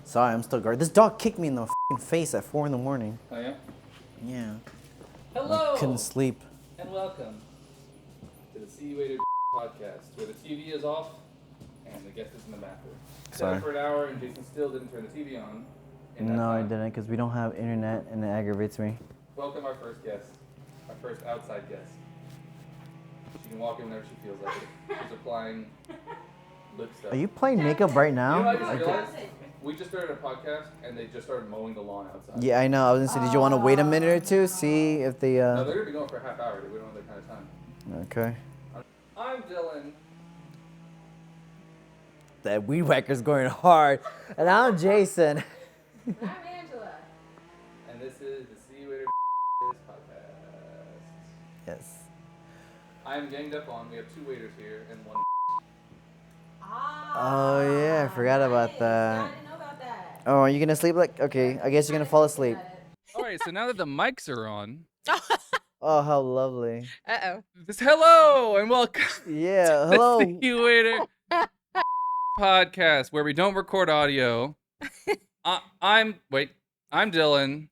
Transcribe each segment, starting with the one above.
Sorry, I'm still guarded. This dog kicked me in the face at 4 in the morning. Oh yeah? Yeah. Hello! I couldn't sleep. And welcome to the SYWB podcast, where the TV is off and the guest is in the bathroom. Sorry. Set up for an hour and Jason still didn't turn the TV on. No, I didn't, because we don't have internet and it aggravates me. Welcome our first guest. Our first outside guest. She can walk in whenever she feels like it. She's applying lip stuff. Are you playing makeup right You now? know what I just realized? We just started a podcast and they just started mowing the lawn outside. Yeah, I know. I was gonna say, did you want to wait a minute or two, see if they No, they're gonna be going for a half hour. We don't have that kind of time. Okay. I'm Dylan. That weed whacker's going hard, and I'm Jason. I'm Angela. And this is the SYWB podcast. Yes. I'm ganged up on. We have two waiters here and one. Oh yeah, I forgot about Nice. that. I didn't know about that. Oh, are you gonna sleep? Like, okay, I guess you're gonna fall asleep. All right, so now that the mics are on, Oh, how lovely. Uh-oh. this hello and welcome Yeah. to Hello. the SYWB podcast, where we don't record audio. I'm Dylan.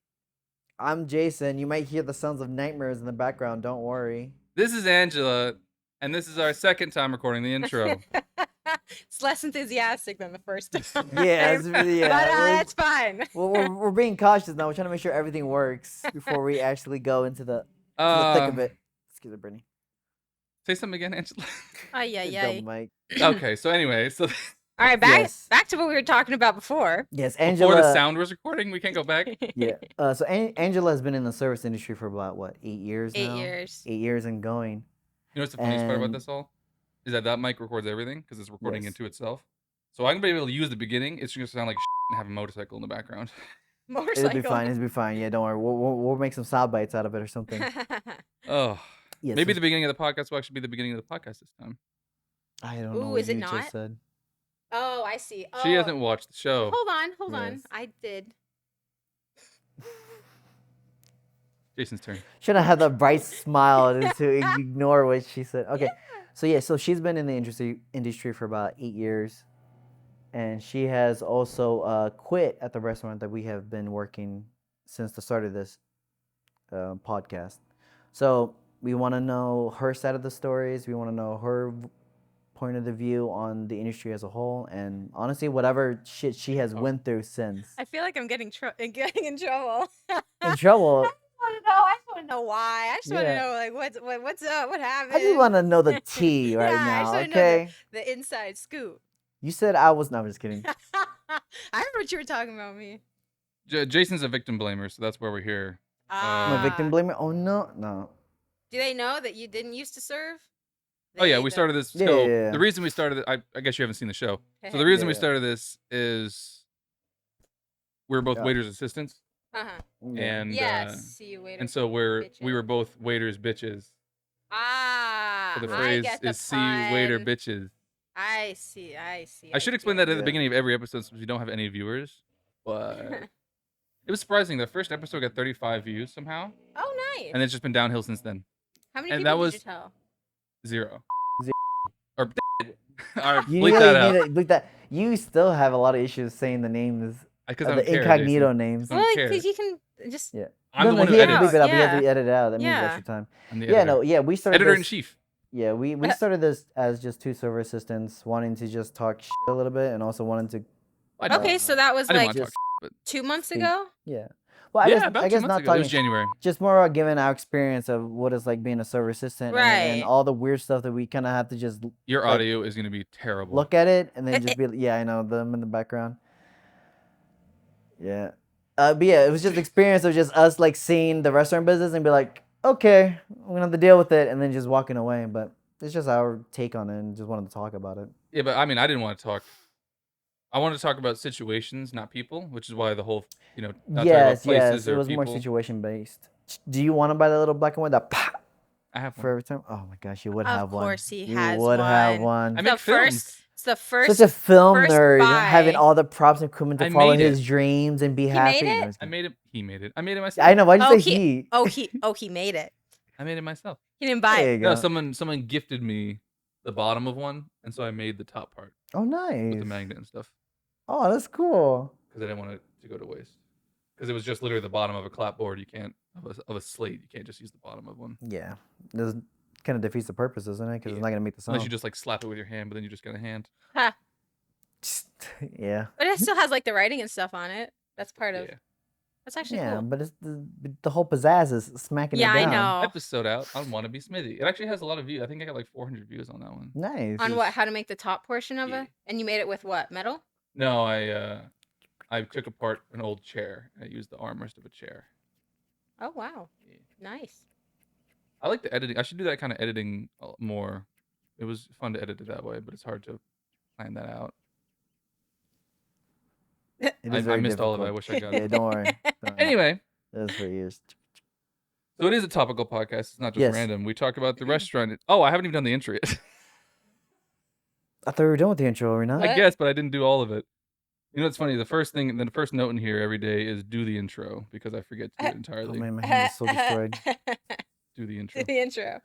I'm Jason. You might hear the sounds of nightmares in the background. Don't worry. This is Angela, and this is our second time recording the intro. It's less enthusiastic than the first time. Yeah, it's really, yeah. But we're- that's fine. we're being cautious now. We're trying to make sure everything works before we actually go into the thick of it. Excuse me, Brittany. Say something again, Angela. Ay, ay, Dumb ay. Mike. Okay, so anyway, so All right, back Yes. back to what we were talking about before. Yes, before Angela. the sound was recording, we can't go back. Yeah. So Angela has been in the service industry for about what, 8 years now? 8 years. 8 years and going. You know what's the funniest part about And- this all? Is that mic records everything because it's recording Yes. into itself. So I'm gonna be able to use the beginning. It's just gonna sound like and have a motorcycle in the background. Motorcycle. It'll be fine. It'll be fine. Yeah, don't worry. We'll make some sound bites out of it or something. Oh, Yes. maybe the beginning of the podcast will actually be the beginning of the podcast this time. I don't know Ooh, what is it you not? just said. Oh, I see. Oh. She hasn't watched the show. Hold on. Yes. I did. Jason's turn. Should have had the bright smile to ignore what she said. Okay. So yeah, so she's been in the industry for about 8 years, and she has also quit at the restaurant that we have been working since the start of this podcast. So we want to know her side of the stories. We want to know her point of the view on the industry as a whole, and honestly, whatever shit she has went through since. I feel like I'm getting in trouble. In trouble. I just want to know why. I just want to Yeah. know like what's up, what happened. I just want to know the tea right Yeah, I now. just wanna know Okay. the inside scoop. You said I was. No, I'm just kidding. I heard what you were talking about me. Jason's a victim blamer, so that's why we're here. I'm a victim blamer. Oh no. Do they know that you didn't used to serve? Oh yeah, They we don't. started this. Yeah, So yeah, yeah. the reason we started it, I guess you haven't seen the show. So the reason we Yeah. started this is we're both Yeah. waiters assistants, Uh-huh. and Yes. See you later. and so we bitches. were both waiters bitches. Ah. So the I phrase get the is "see you waiter pun. bitches." I see. I should explain that at the Yeah. beginning of every episode since we don't have any viewers. But it was surprising. The first episode got 35 views somehow, Oh, nice. and it's just been downhill since then. How many and people that was- did you tell? 0. Zero. Or all right, You bleep really that out. need to bleep that. You still have a lot of issues saying the names, Because I the don't care, incognito Jason. names. I don't Well, care. because you can just. Yeah. I'm the one who he had to edits. bleep it out. But he Yeah. has to edit it out. That means Yeah. extra time. I'm the Yeah, editor. no, yeah. We started Editor in this. chief. Yeah, we started this as just two server assistants wanting to just talk shit a little bit and also wanting to. I didn't- Okay, so that was I didn't like want to talk, but 2 months speak. ago. Yeah. Well, I yeah, guess about I 2 guess months not ago. It talking. was January. Just more about giving our experience of what it's like being a server assistant and Right. all the weird stuff that we kind of have to just Your like, audio is going to be terrible. look at it and then just be yeah, I know them in the background. Yeah. But yeah, it was just experience of just us like seeing the restaurant business and be like, okay, I'm gonna have to deal with it, and then just walking away. But it's just our take on it, and just wanted to talk about it. Yeah, but I mean, I didn't want to talk. I wanted to talk about situations, not people, which is why the whole, not talk about Yes, places it or was people. more situation based. Do you want to buy that little black and white that pah, I have for one. every time? Oh my gosh, you would Of have one. course he You has would have one. one. I The make films. first. It's the first. Such a film first nerd, having buy. all the props and equipment to I follow made his it. dreams and be He happy. made it? No, just I kidding. made it. He made it. I made it myself. I know. Why'd you Oh, say he? he made it. I made it myself. He didn't buy There it. you go. No, someone gifted me the bottom of one, and so I made the top part Oh, with nice. the magnet and stuff. Oh, that's cool. because I didn't want it to go to waste. Because it was just literally the bottom of a clapboard. You can't of a slate. You can't just use the bottom of one Yeah, this kind of defeats the purpose, doesn't it? Because it's not gonna make the sound. unless you just like slap it with your hand, but then you just got a hand. Ha. Yeah. But it still has like the writing and stuff on it. That's part of. Yeah. That's actually Yeah, cool. but it's the whole pizzazz is smacking Yeah, it I down. know. Episode out on Wanna Be Smithy. It actually has a lot of views. I think I got like 400 views on that one. Nice. On what? How to make the top portion of Yeah. it? And you made it with what? Metal? No, I took apart an old chair and I used the armrest of a chair. Oh wow. Yeah. Nice. I like the editing. I should do that kind of editing more. It was fun to edit it that way, but it's hard to plan that out. It I is very missed all of it. I difficult. wish I got Yeah, it. don't worry. Don't worry. Anyway, That's for years. so it is a topical podcast. It's not just Yes. random. We talk about the restaurant. Oh, I haven't even done the intro yet. I thought we were done with the intro, are we not? What? I guess, but I didn't do all of it. You know what's funny? The first note in here every day is do the intro because I forget to do it Oh entirely. man, my hand is so destroyed. Do the intro. The intro.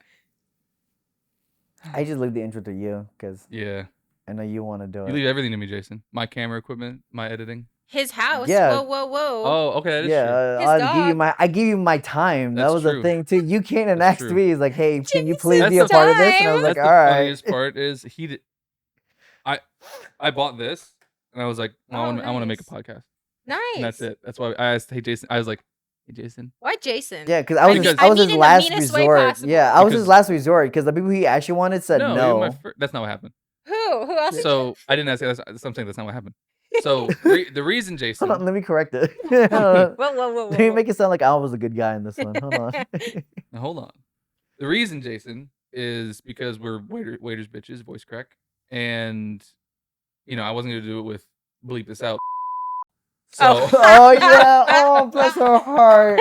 I just leave the intro to you because Yeah. I know you want to do You it. leave everything to me, Jason. My camera equipment, my editing. His house. Yeah. Whoa, whoa, whoa. Oh, okay, that is true. Yeah, His I give you my time. That That's was true. the thing too. You came and That's asked true. me, he's like, "Hey, can you please Jason's be a part of this?" And I was time. like, That's "All the right." funniest part is I bought this and I was like, well, Oh, I want to make a nice. podcast. Nice. And that's it. That's why I asked, hey Jason. I was like, hey Jason. Why Jason? Yeah, because I was Because- I was I mean his in the last meanest way resort. possible. Yeah, I was his Because- last resort because the people he actually wanted said no, no. even that's not what happened. Who? Who else? So I didn't ask. That's something that's not what happened. So the reason Jason. Hold on, let me correct it. Whoa, whoa, whoa, whoa. Let me make it sound like I was a good guy in this one. Hold on. Now, hold on. The reason, Jason, is because we're waiters, bitches, voice crack, and I wasn't gonna do it with bleep this out. So, Oh yeah. Oh, bless her heart.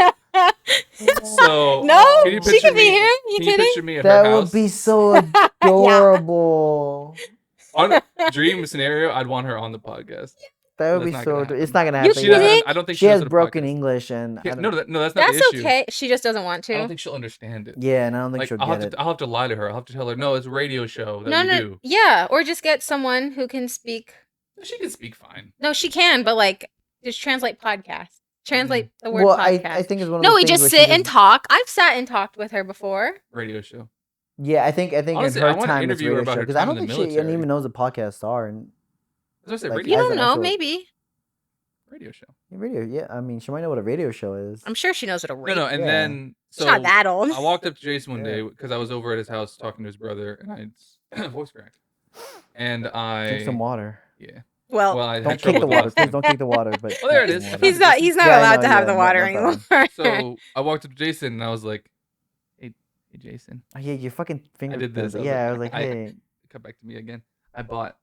so No, can you she picture could be me- here. You Can you kidding? picture me at That her would house? be so adorable. On a dream scenario, I'd want her on the podcast. That would That's be not so. gonna It's not gonna You happen. She yet. kidding? doesn't. I don't think She knows has how to broken podcast. English, and I Yeah, don't- no, that's not That's the issue. okay. She just doesn't want I don't to. think she'll understand it. yeah, and I don't think Like she'll I'll get have it. to I'll have to lie to her. I'll have to tell her, no, it's a radio show that No, we no. do. Yeah, or just get someone who can speak. She can speak fine. No, she can, but like, just translate podcast. Translate the word Well, podcast. I think it's one of No, those we things just where she sit and talk. I've sat and talked with her before. Radio show. Yeah, I think Honestly, in I her wanna time it's interview her radio about show her because I time don't in think the she military. even knows what podcasts are and As I said, like, radio, You as don't an know, actual- maybe. radio show. radio. Yeah, I mean, she might know what a radio show is. I'm sure she knows what a No, radio. and Yeah. then so She's not that old. I walked up to Jason one Yeah. day because I was over at his house talking to his brother, and I voice cracked, and Drink some water. yeah. Well, Well, I Don't had kick the trouble water. last Please time. don't kick the water. But Oh, there it drink is. some water. he's not Yeah, I allowed know, to have yeah, the not- water not anymore. So I walked up to Jason and I was like, "Hey, Jason, Oh, yeah, your fucking finger. did this. I was Yeah, like- I was like, I- hey. come back to me again. I bought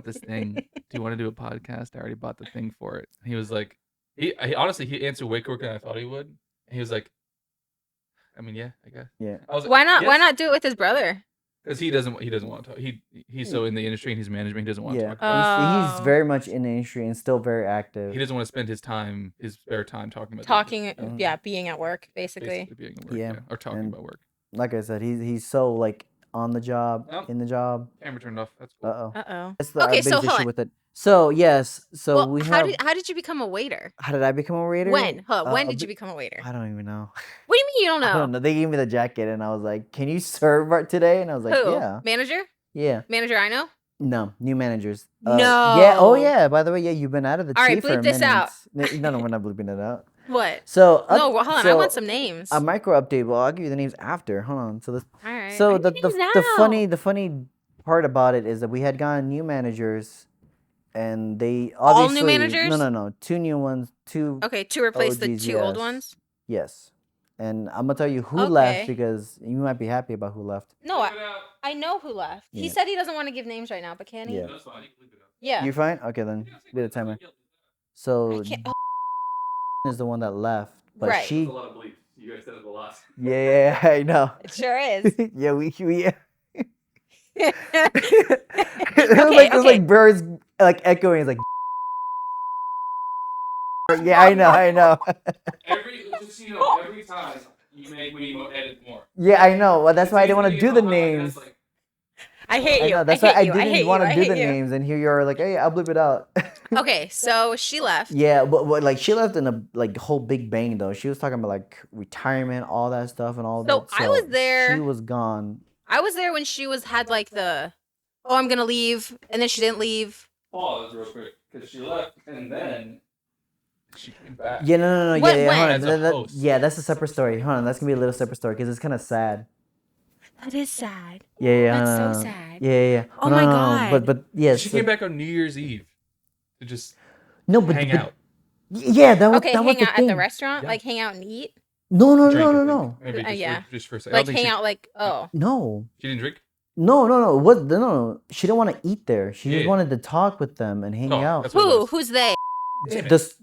this thing. Do you want to do a podcast? I already bought the thing for it." And he was like, he honestly he answered way quicker than I thought he would. And he was like, "I mean, yeah, I guess." Yeah. I was like, Why not? Why "Yes." not do it with his brother? Because he doesn't want to talk. He's so in the industry and he's management. He doesn't want to Yeah. talk. About it. He's Oh. very much in the industry and still very active. He doesn't want to spend his spare time talking about Talking, Mhm. yeah, being at work, basically. basically being at work, Yeah, or talking and- about work. Like I said, he's so like on the job, Oh. in the job. Camera turned off. That's cool. Uh oh. Uh-oh. That's our Okay, so biggest hold issue on. with it. So yes, so Well, we how have. did you become a waiter? How did I become a waiter? When? Hold on, when a did you bit- become a waiter? I don't even know. What do you mean you don't I know? don't know. They gave me the jacket and I was like, "Can you serve art today?" And I was like, Who? "Yeah, Manager? yeah." Manager I know? No, new managers. No. Yeah. Oh yeah. By the way, yeah, you've been out of the All right, chief for a bleep this minute. out. No, we're not bleeping it out. What? So No, well, hold on. I so want some names. a micro update. Well, I'll give you the names after. Hold on. So this. All right. So I the need the, names the now. funny part about it is that we had gotten new managers, and they All new obviously managers? no, two new ones, two Okay, to replace the OGs, 2 old yes. ones? yes, and I'm gonna tell you who left Okay. because you might be happy about who left. No, I know who left. He Yeah. said he doesn't want to give names right now, but can he? Yeah. That's fine. You can leave it up. Yeah. You fine? Okay, then be the timer. I So can't, is the one that left, but Right. she That's a lot of bleeps. You guys said it a lot. yeah, I know. it sure is. Yeah, we yeah. Okay, It was okay. like birds like echoing. It's like yeah, I know. Every time you make me edit more. Yeah, I know. Well, that's why I didn't want to do the names. I hate I you. know. That's I why I hate you. I hate didn't you. want I to do hate the you. names, and here you are like, hey, I'll bleep it out. Okay, so she left. Yeah, but like she left in a like whole big bang though. She was talking about like retirement, all that stuff, and all So that. I was there- She was gone. I was there when she had like the, oh, I'm gonna leave, and then she didn't leave. Pause real quick because she left and then she came back. Yeah, no. What- Yeah, when? hold on. As a host. Yeah, that's a separate story. Hold on, that's gonna be a little separate story because it's kind of sad. That is sad. Yeah. That's hold so on. sad. Yeah. Oh No, my no, no, God. But yeah, She so- came back on New Year's Eve to just No, but hang but- out. Yeah, that was Okay, that was hang the out at thing. the restaurant, Yeah. like hang out and eat, No. Drink, I think. Maybe just, yeah. just for a second. I like don't think hang she, out, like oh. No. She didn't drink? No. What? No. She didn't want to eat there. She just Yeah. wanted to talk with them and hang Oh, out. that's what it Who? was. Who's they? Damn it. Just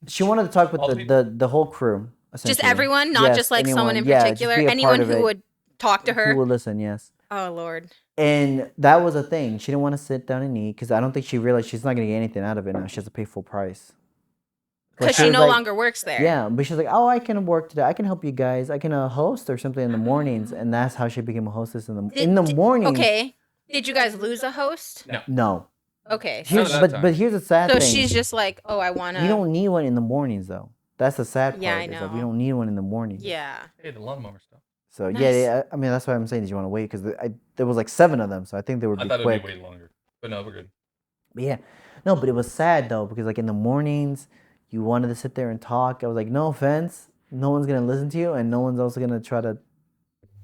she wanted to talk with All the whole crew. Just essentially. everyone, not Yes, just like someone in anyone. Yeah, just particular. be a part Anyone of who it. would talk to her. Who will listen? Yes. Oh Lord. And that was a thing. She didn't want to sit down and eat because I don't think she realized she's not gonna get anything out of it now. She has to pay full price. But Because she was no like- longer works there. Yeah, but she's like, oh, I can work today. I can help you guys. I can host or something in the mornings, and that's how she became a hostess in the morning. Okay. Did you guys lose a host? No. Okay. Here- Here's, that but time. here's the sad So thing. she's just like, oh, I wanna. You don't need one in the mornings though. That's the sad part. Yeah, I is that we know. don't need one in the morning. Yeah. Hey, the lawnmower stuff. So Nice. yeah. I mean, that's why I'm saying. Did you want to wait? Because there was like 7 of them, so I think they would I be thought quick. it'd be way longer. But no, we're good. But yeah, no, but it was sad though because like in the mornings, you wanted to sit there and talk. I was like, no offense, no one's gonna listen to you, and no one's also gonna try to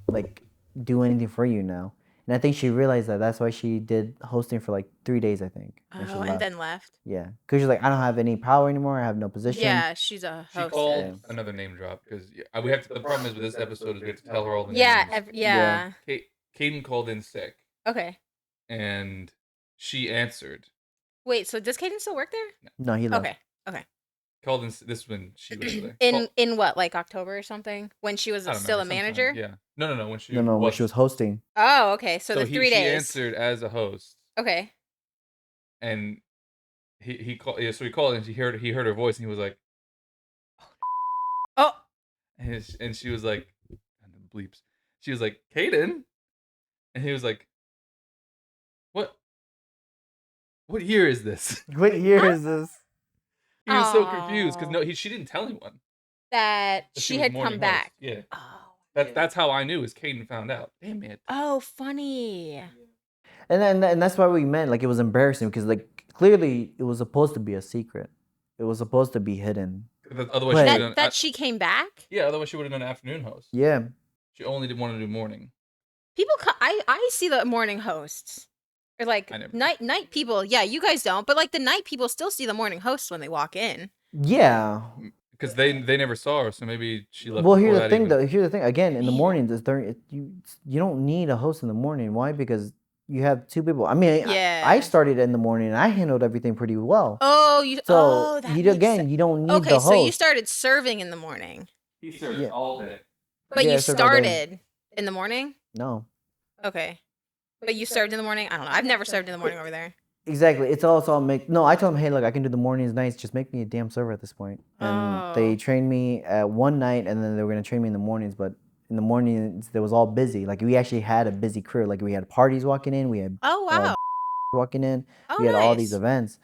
like do anything for you now. And I think she realized that. That's why she did hosting for like 3 days, I think. Oh, and she and left. then left. Yeah, because she's like, I don't have any power anymore. I have no position. Yeah, she's a She host. called Yeah. another name drop because we have to. The problem is with this episode is we have to tell her all the Yeah. names. Yeah. Caden called in sick Okay. and she answered. Wait. So does Kaden still work there? No, he left. Okay. Called in. This when she was there. In what, like October or something? When she was I don't still a remember, manager? sometime, Yeah. No. When she No, when she was hosting. Oh, okay. So, the 3 she days. answered as a host, Okay. and he called. Yeah, so he called and he heard her voice, and he was like, Oh. and she was like, and the bleeps. She was like, Caden, and he was like, what year is this? What year is this? He was so confused because Aw. she didn't tell anyone. That that she was had morning come host. back. Yeah, Oh. that's how I knew. Is Caden found out? Damn it. Oh, funny. And that's why we meant like it was embarrassing because like clearly it was supposed to be a secret. It was supposed to be hidden. Otherwise, Wait. she would have That done. she came back. Yeah, otherwise she would have done afternoon host. Yeah. She only did want to do morning. People, I see the morning hosts, or like I never- night people. Yeah, you guys don't, but like the night people still see the morning hosts when they walk in. Yeah. Because they never saw her, so maybe she left. Well, before here's the that thing even. though. Here's the thing. Again, in the Man. mornings, you don't need a host in the morning. Why? Because you have 2 people. I mean, Yeah. I started in the morning and I handled everything pretty well. Oh, you. So oh, that you makes again, sense. you don't need Okay, the so you host. started serving in the morning, He served Yeah. all day. but Yeah, I you served all day. started in the morning. No, Okay, but you served in the morning. I don't know. I've never served in the morning over there. exactly. It's also make. No, I told them, hey, look, I can do the mornings nights. Just make me a damn server at this point. And they Oh. trained me at one night, and then they were gonna train me in the mornings. But in the mornings, it was all busy. Like we actually had a busy crew. Like we had parties walking in. We had Oh wow. walking in. Oh, We had all these nice. events.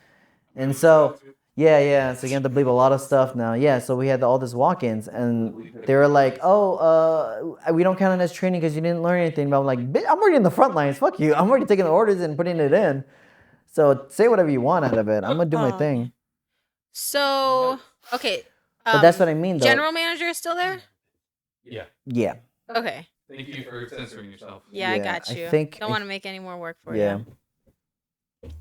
And so, yeah. So you have to believe a lot of stuff now. Yeah. So we had all this walk-ins, and they were like, "Oh, we don't count it as training because you didn't learn anything." But I'm like, "Bitch, I'm already in the front lines. Fuck you. I'm already taking the orders and putting it in. So say whatever you want out of it. I'm gonna do my Oh. thing." So okay. But that's what I mean, though. General manager is still there. Yeah. Yeah. Okay. Thank you for censoring yourself. Yeah, I Yeah, got I you. think- Don't want to make any more work for Yeah. you.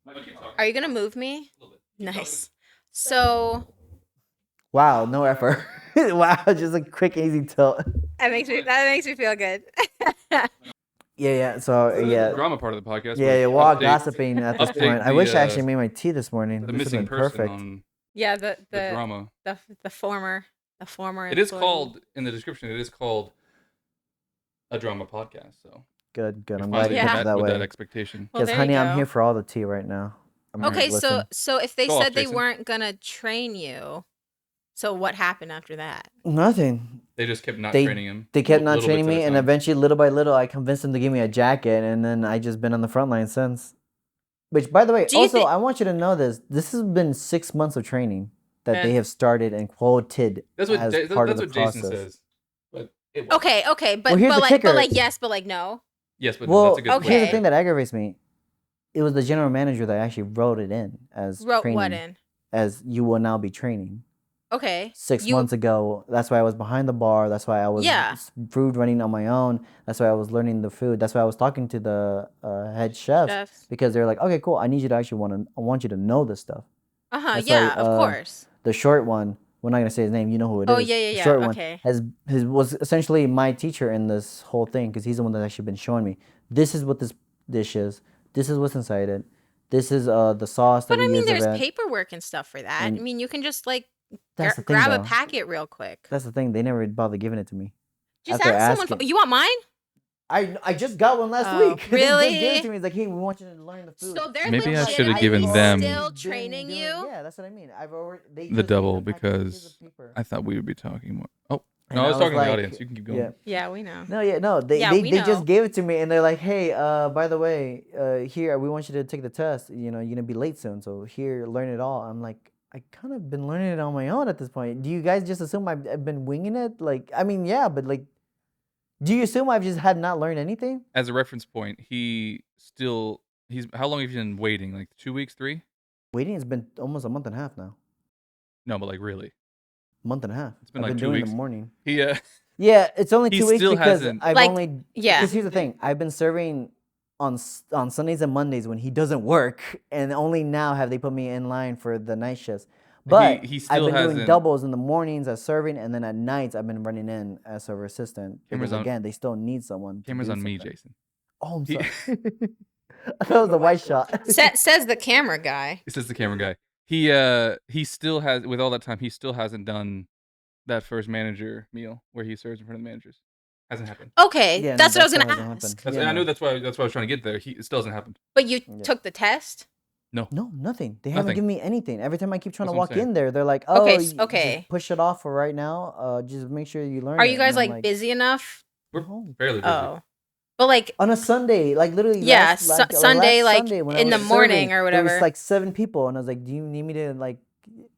Might keep talking. Are you gonna move me? A little bit. Keep Nice. So Wow. No effort. Wow. Just a quick, easy tilt. that makes me feel good. Yeah. So talking. yeah. The drama part of the podcast. Yeah. was We're all update gossiping at this update point. I the, wish I actually made my tea this morning. The This would've missing been person perfect. on Yeah, the drama. the former It is employee. called in the description. It is called a drama podcast. So Good. we I'm glad finally you Yeah. put met it that with that way. expectation. Well, Because, there honey, you I'm go. here for all the tea right now. I'm here to Okay, listen. so if they Go off, said they Jason. weren't gonna train you, so what happened after that? Nothing. They just kept not They- training him. They kept not little training bits at me, a and time. eventually, little by little, I convinced them to give me a jacket, and then I just been on the front line since. Which, by the way, Do you also thi- I want you to know this. This has been 6 months of training that Yeah. they have started and quoted That's what as Ja- part that's of the what process. Jason says. But it was. Okay, but Well, here's the like kicker. yes, but like no. Yes, but no, Well, that's a good Okay. here's the point. thing that aggravates me. It was the general manager that actually wrote it in as Wrote training, what in? as you will now be training. Okay. 6 You- months ago. That's why I was behind the bar. That's why I was Yeah. food running on my own. That's why I was learning the food. That's why I was talking to the head chefs Chefs. because they're like, okay, cool. I need you to actually I want you to know this stuff. That's Yeah, why, of course. The short one, we're not gonna say his name. You know who it is. Oh, yeah, The yeah, short okay. one was essentially my teacher in this whole thing because he's the one that's actually been showing me. This is what this dish is. This is what's inside it. This is the sauce that But we I mean, use. there's of it. paperwork and stuff for that. And I mean, you can just like That's the thing, grab though. a packet real quick. That's the thing. They never bother giving it to me. Just after ask someone. asking. You want mine? I just got one last Oh, week. They just really? gave it to me. It's like, hey, we want you to learn the food. So they're Maybe I legitimately should've given them still Been training doing- you. Yeah, that's what I mean. I've already they The just gave double me the packet, here's because the paper. I thought we would be talking more. Oh, And no, I was talking to like, the audience. You can keep going. Yeah. Yeah, we know. No. They Yeah, they, we they know. just gave it to me, and they're like, hey, by the way, here we want you to take the test. You're gonna be late soon, so here, learn it all. I'm like, I kind of been learning it on my own at this point. Do you guys just assume I've been winging it? Like, I mean, yeah, but like, do you assume I've just had not learned anything? As a reference point, he's how long have you been waiting? Like 2 weeks, 3? Waiting has been almost a month and a half now. No, but like really. Month and a half. It's been I've like been 2 doing weeks. the morning. He Yeah, it's only He 2 weeks still because hasn't- I've Like, only. yeah. Because here's the thing, I've been serving on Sundays and Mondays when he doesn't work, and only now have they put me in line for the night shifts. But he I've still been doing hasn't- doubles in the mornings as serving, and then at nights I've been running in as server assistant. Cameras Because on- again, they still need someone. to Camera's do on me, something. Jason. Oh, I'm He- sorry. I thought it was the white shot. Says the camera guy. This is the camera guy. He still has, with all that time, he still hasn't done that first manager meal where he serves in front of the managers. Hasn't happened. Okay, Yeah, no, that's what I was that gonna hasn't ask. happened. That's, Yeah, I knew no. that's why I was trying to get there. It still hasn't happened. But you Yeah. took the test. No, nothing. They haven't Nothing. given me anything. Every time I keep trying That's to what I'm walk saying. in there, they're like, "Oh, Okay, just okay. push it off for right now. Just make sure you learn." Are it." you guys And I'm like busy enough? We're No. fairly busy. Oh, but like On a Sunday, like literally. Yeah, last Sunday, like, Sunday when I in the was morning serving, or There whatever. was like 7 people, and I was like, "Do you need me to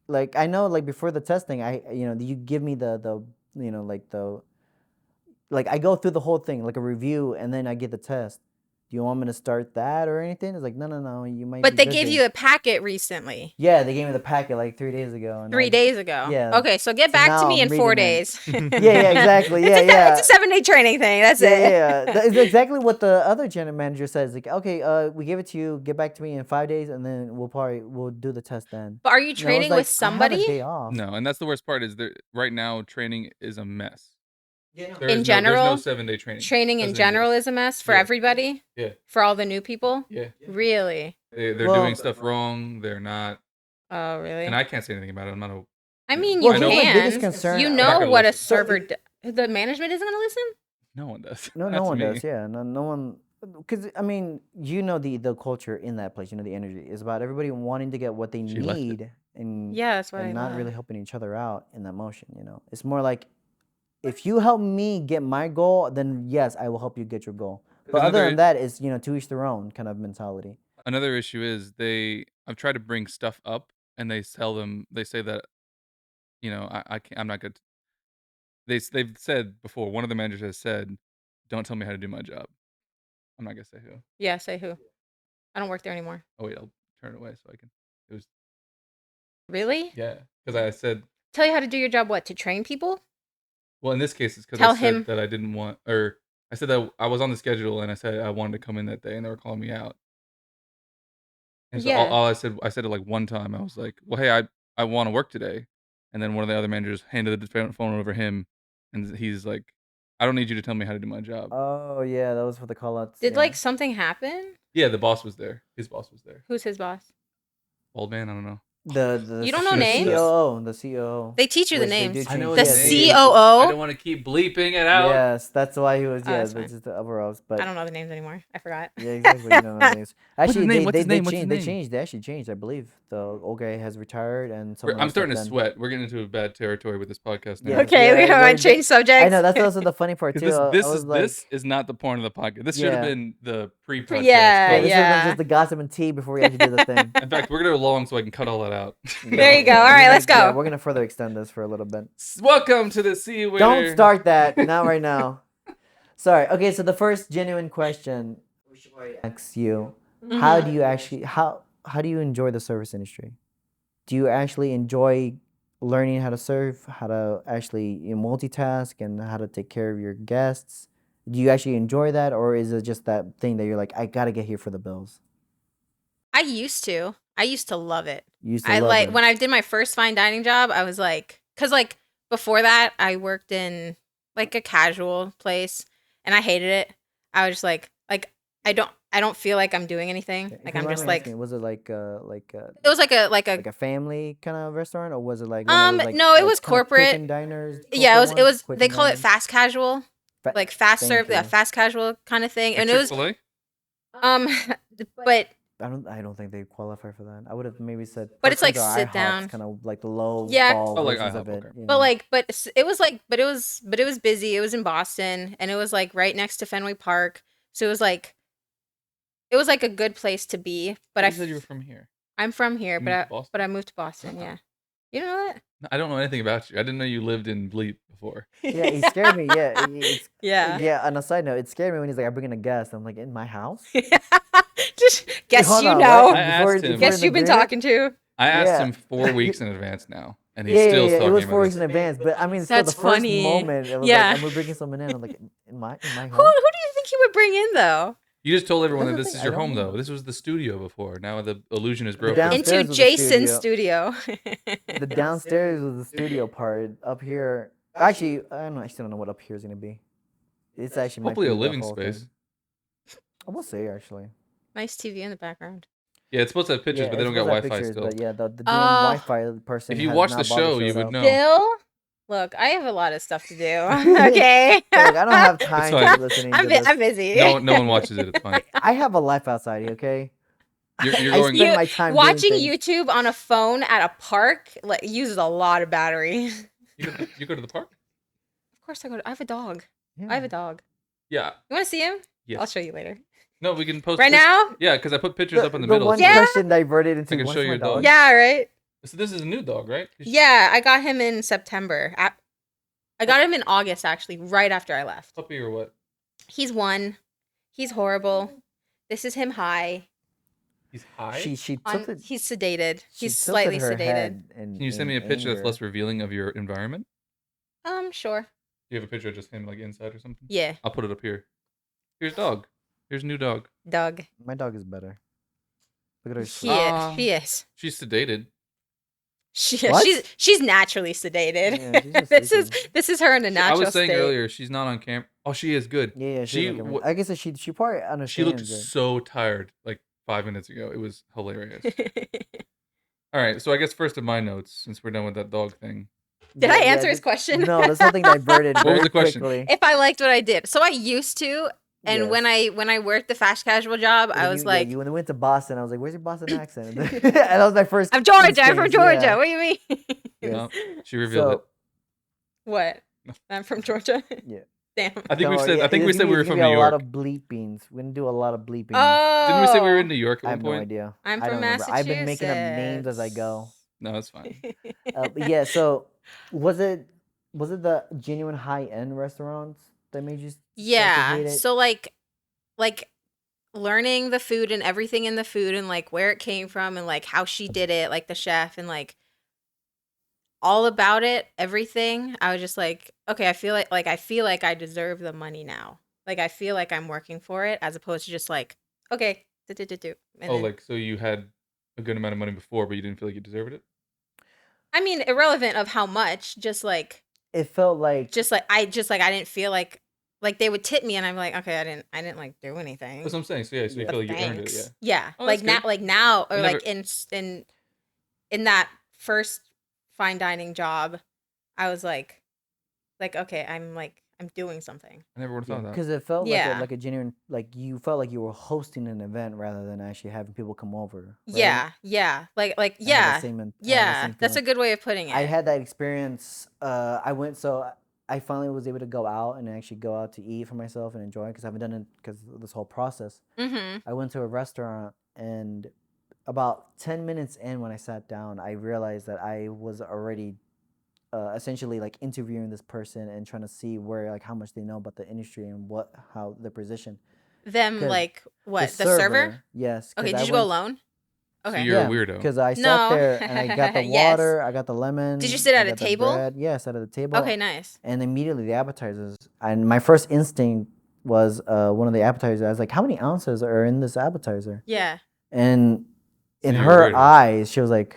like I know like before the testing, you give me the like I go through the whole thing like a review, and then I get the test. Do you want me to start that or anything?" It's like, no, you might. but be they gave busy." you a packet recently. Yeah, they gave me the packet like 3 days ago. And 3 days ago. yeah. Okay, so get So back to now me I'm in 4 reading them. days. Yeah, exactly. Yeah, It's a 7-day training thing. That's Yeah, it. yeah. That is exactly what the other general manager says. Like, okay, we give it to you. Get back to me in 5 days, and then we'll do the test then. But are you And I was training like, with I have a day somebody? off. No, and that's the worst part is right now training is a mess. Yeah, no. There In is there's general, no 7-day training. Training in Doesn't general exist. is a mess for Yeah. everybody? Yeah. For all the new people? Yeah. Really? They're Well- doing stuff wrong. They're not, Oh, really? and I can't say anything about it. I'm not a. I mean, Well, you here's my biggest can. concern- You I'm not know gonna what a listen. So server. The management isn't going to listen? No one does. No That's one me. does. Yeah, no one. Because I mean, the culture in that place. The energy is about everybody wanting to get what they She left it. need, and Yeah, that's what I and not love. really helping each other out in that motion. It's more like, if you help me get my goal, then yes, I will help you get your goal. But other another- than that, it's to each their own kind of mentality. Another issue is I've tried to bring stuff up, and they say that, I can't, I'm not good. They've said before, one of the managers has said, "Don't tell me how to do my job." I'm not gonna say who. Yeah, say who. I don't work there anymore. Oh wait, I'll turn it away so I can. It was Really? yeah, because I said, Tell you how to do your job, what? To train people? well, in this case it's because Tell I said him- that I didn't want, or I said that I was on the schedule and I said I wanted to come in that day, and they were calling me out. And so Yeah. all I said it like one time. I was like, "Well, hey, I want to work today," and then one of the other managers handed the phone over him, and he's like, "I don't need you to tell me how to do my job." Oh yeah, that was for the call outs. Did yeah. like something happen? Yeah, the boss was there. His boss was there. Who's his boss? Old man, I don't know. the You don't know the names? the COO. They teach you the Which they names. do I know change The his names. name. COO? I don't want to keep bleeping it out. Yes, that's why he was. Oh, Yeah, that's that's fine. just the overalls. But I don't know the names anymore. I forgot. yeah, exactly. You don't know the names. Actually, name? they What's his they name? What's his changed. They name? changed. They actually changed. I believe the old guy has retired, and someone I'm else starting to stepped in. sweat. We're getting into a bad territory with this podcast now. Yeah. Okay, we Yeah, want we're to change subjects. I know that's also the funny part too. Because I this was is like, this is not the point of the podcast. This should have Yeah. been the pre-podcast. Yeah, Yeah, post. this yeah. is just the gossip and tea before we actually do the thing. In fact, we're gonna go long so I can cut all that out. There you go. All We're right, gonna- let's go. Yeah, we're gonna further extend this for a little bit. Welcome to the See You Later. Don't start that. Not right now. Sorry. Okay, so the first genuine question we should probably ask you: How Mhm. do you actually how do you enjoy the service industry? Do you actually enjoy learning how to serve, how to actually multitask, and how to take care of your guests? Do you actually enjoy that, or is it just that thing that you're like, I gotta get here for the bills? I used to. I used to love it. You used to I love like it. when I did my first fine dining job, I was like, cause like before that, I worked in like a casual place, and I hated it. I was just like I don't feel like I'm doing anything. Okay, Like if you I'm don't just mind me like asking, was it it was like a like a family kind of restaurant, or was it like one of those, like, no, it like was kinda quick corporate. and diners? Yeah, corporate it was ones? Quick they and call it diners? fast casual, Fa- like fast thank serve, yeah, you. fast casual kind of thing. Like And it was Chick-fil-A? but I don't think they qualify for that. I would have maybe said, But it's like sit down. kind of like the low Yeah. ball Oh, like versions of IHOP, it. okay. you But know? like, it was like, but it was busy. It was in Boston, and it was like right next to Fenway Park. So it was like a good place to be. But you said you were from here. I'm from here, You moved to Boston? but I moved to Boston. Yeah, you know that? No, I don't know anything about you. I didn't know you lived in Bleep before. Yeah, he scared me. Yeah, it's, Yeah. yeah. On a side note, it scared me when he's like, "I bring in a guest." I'm like, "In my house?" Just guess hold you on, know. what? I asked him. Guess the you've been agreement? talking to. I asked Yeah. him 4 weeks in advance now, and he's Yeah, still yeah, talking it was about 4 weeks this. in advance, but I mean, still That's the first funny. moment, it was Yeah. like, "And we're bringing someone in." I'm like, "In my Who home?" do you think he would bring in though? You just told everyone that That's the this is thing, your I don't home, know. though. This was the studio before. Now the illusion is The broken. downstairs Into was the Jason's studio. The downstairs was the studio part. Up here, actually, I don't know. I still don't know what up here is gonna be. It's actually might Hopefully be a the living whole space. thing. We'll see, actually. Nice TV in the background. Yeah, it's supposed to have pictures, Yeah, but they it's don't got supposed to have Wi-Fi pictures, still. But yeah, the damn Oh. Wi-Fi person. If you has watch not the bothered show, to you show would up. know. Bill, look, I have a lot of stuff to do. Okay. Look, I don't have time to fine. be listening I'm, to bu- this. I'm busy. No one watches it. It's fine. I have a life outside, okay? You're I going. spend my time Watching doing things. YouTube on a phone at a park like uses a lot of battery. You go to the park? Of course, I have a dog. Yeah. I have a dog. Yeah. You want to see him? Yes. I'll show you later. No, we can post Right pic- now? Yeah, because I put pictures up in the The middle. one so- Yeah. question diverted into I can "What's show you my a dog. dog?" Yeah, right. So this is a new dog, right? Yeah, I got him in September. I got him in August, actually, right after I left. Puppy or what? He's one. He's horrible. This is him high. He's high. She tilted. He's sedated. She He's tilted slightly her sedated. head Can you send me a picture that's less revealing of your environment? Sure. Do you have a picture of just him like inside or something? Yeah, I'll put it up here. Here's dog. Here's new dog. Doug. My dog is better. Look at her. He Ah. is. She is. She's sedated. What? She's naturally sedated. Yeah, she's just this is sleeping. this is her in a I natural was saying state. earlier, she's not on camera. Oh, she is good. Yeah, She she. wa- I guess that she probably understands. She looked it. so tired like 5 minutes ago. It was hilarious. All right, so I guess first of my notes, since we're done with that dog thing. Did I answer his this- question? No, there's something diverted What was very the question? quickly. If I liked what I did, so I used to, and Yes. when I worked the fast casual job, I was like, when they went to Boston, I was like, "Where's your Boston accent?" and that was my first. I'm Georgia. I'm from instinct, Georgia. yeah. What do you mean? Yes. No, she revealed it. So, What? I'm from Georgia. Yeah. Damn. I think we don't said. worry, I think we there's said gonna we be- were there's from gonna New be a lot York. of bleepings. We're gonna do a lot of bleepings. Oh. Didn't we say we were in New York at I one have no point? idea. I'm I from don't remember. I've been making up names as I go. No, that's fine. But yeah. So, was it the genuine high end restaurants that made you? start to Yeah. hate it? So like learning the food and everything in the food and like where it came from and like how she did it, like the chef and like all about it, everything. I was just like, okay, I feel like I deserve the money now. Like I feel like I'm working for it as opposed to just like, okay, do. And Oh, then- like so you had a good amount of money before, but you didn't feel like you deserved it. I mean, irrelevant of how much, just like It felt like I didn't feel like they would tip me and I'm like, okay, I didn't like do anything. That's what I'm saying. So yeah, so you But feel like you earned it. thanks. Yeah. Yeah. Oh, like that's good. now or I like in that first fine dining job, I was like okay, I'm doing something. I never would have thought that. because it felt Yeah. like a genuine, like you felt like you were hosting an event rather than actually having people come over. right? Yeah. Like I had the yeah. same I had the Yeah. same That's a feeling. good way of putting it. I had that experience. I went so I finally was able to go out and actually go out to eat for myself and enjoy it because I haven't done it because of this whole process. Mm-hmm. I went to a restaurant and about 10 minutes in when I sat down, I realized that I was already essentially like interviewing this person and trying to see where like how much they know about the industry and how their position. Them 'Cause like what? The server? yes. 'Cause Okay, I did you go went- alone? So Okay. you're a weirdo. Because I sat No. there and I got the Yes. water, I got the lemon. Did you sit I at a got the table? bread. Yeah, I sat at the table. Okay, nice. And immediately the appetizers. And my first instinct was one of the appetizers. I was like, "How many ounces are in this appetizer?" Yeah. And in So you're a her weirdo. eyes, she was like,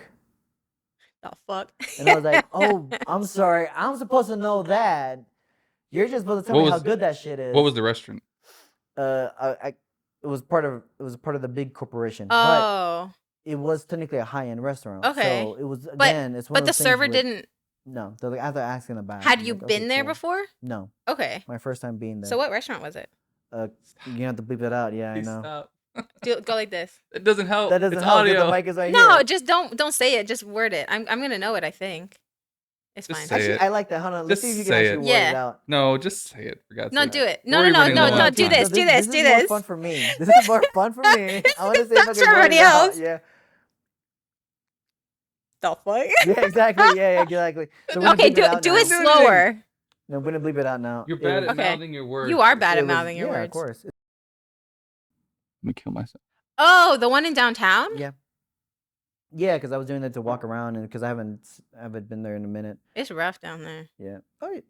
The fuck? and I was like, "Oh, I'm sorry. I'm supposed to know that. You're just supposed to tell What me how was- good that shit is." What was the restaurant? It was part of the big corporation, but Oh. it was technically a high-end restaurant. Okay. So it was again, it's one But of the those things server where- didn't. No, they're like after asking the back. Had I'm you like, okay, been there cool. before? No, Okay. my first time being there. So what restaurant was it? You have to bleep it out. Yeah, I Please know. stop. Go like this. It doesn't help. That doesn't it's help 'cause audio. the mic is right No, here. just don't say it. Just word it. I'm gonna know it. I think. It's Just fine. say Actually, it. I like that. Hold on, let's Just see if you can say actually it. word Yeah. it out. No, just say it. For God's No, sake. do it. We're No, running no, low on do time. this. Do this. This Do is more this. fun for me. This is more fun for me. I want to see if I Not can for word everybody it out. else. Yeah. The fuck? Yeah, exactly. Yeah, exactly. So we're gonna Okay, bleep it out do now. it slower. No, we're gonna bleep it out now. You're It bad was- at Okay. mouthing your words. You are bad it at was- mouthing your yeah, words. of course. I'm gonna kill myself. Oh, the one in downtown? Yeah. Yeah, because I was doing that to walk around, and because I haven't been there in a minute. It's rough down there. Yeah. Oh, yeah.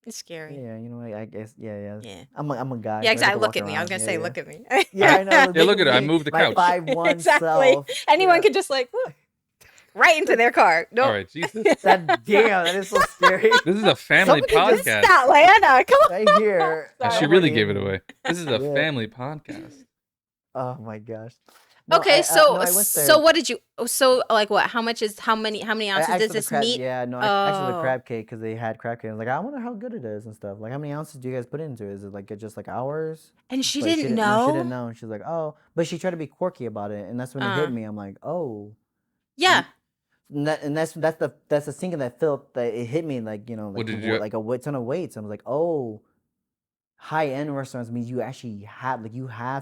It's scary. Yeah, you know, I guess. Yeah. Yeah. I'm a guy. Yeah, so I get exactly. to Look walk at me. I was around. gonna say, Yeah. look at me. Yeah, I know. Yeah, look at it. I me, moved the my couch. 5'1" Exactly. self. Anyone Yeah. could just like whoop, right into their car. No. All right, Jesus. That damn, that is so scary. This is a family Somebody just podcast. Stop, Lana. Come on. Right here. I Sorry. should really give it away. This is a Yeah. family podcast. Oh my gosh. No, Okay, I so went there. so what did you? So like what? How many I ounces asked does for the this crab, meat? Yeah, no, I asked for the Oh. crab cake because they had crab cake. I was like, I wonder how good it is and stuff. Like, how many ounces do you guys put into it? Is it like just like hours? And she But didn't no, know. she didn't know. She's like, oh, but she tried to be quirky about it, and that's when it hit Uh. me. I'm like, oh, Yeah. and that's the thinking that felt that it hit me like What like did you- like a ton of weights. I was like, oh, high end restaurants means you actually have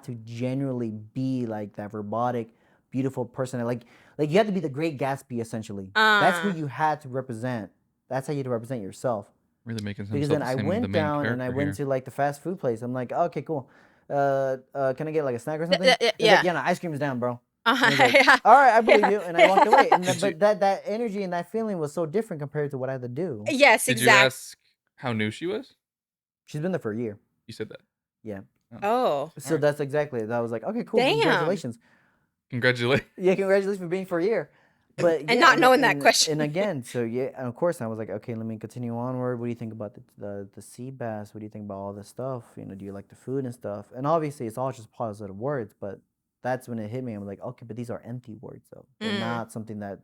to genuinely be like that robotic, beautiful person. Like you have to be the Great Gatsby essentially. That's who you had to represent. That's how you had to represent yourself. Really making sense. Because then I went down and I went to like the fast food place. I'm like, okay, cool. Can I get like a snack or something? He's yeah. like, yeah, no, ice cream is down, bro. Uh-huh. And he's like, Yeah. all right, I believe you, and I walked away. And Did you- but that energy and that feeling was so different compared to what I had to do. Yes, Did you exactly. ask how new she was? She's been there for a year. You said that. Oh. So Alright. that's exactly it. I was like, okay, cool, Damn. congratulations. Congratulations. Yeah, congratulations for being for a year. But And not knowing that and- question. And again, so yeah, and of course I was like, okay, let me continue onward. What do you think about the sea bass? What do you think about all this stuff? Do you like the food and stuff? And obviously it's all just positive words, but that's when it hit me. I'm like, okay, but these are empty words though. They're Mm. not something that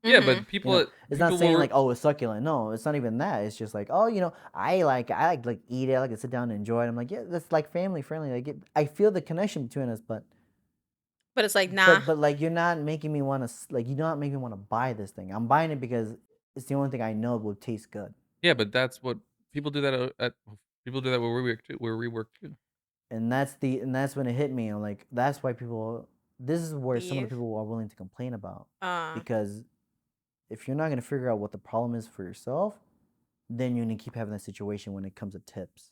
Yeah, Mhm. but people. it's not people saying were- like, oh, it's succulent. No, it's not even that. It's just like, oh, I like eat it. I like to sit down and enjoy it. I'm like, yeah, that's like family friendly. Like I feel the connection between us, but But it's like nah. but like you're not making me want to you're not making me want to buy this thing. I'm buying it because it's the only thing I know will taste good. Yeah, but that's what people do that at. People do that where we work too. Where we work too. And that's when it hit me. I'm like, that's why people. This is where some of the Leave. people are willing to complain about Uh, because if you're not gonna figure out what the problem is for yourself, then you're gonna keep having that situation when it comes to tips.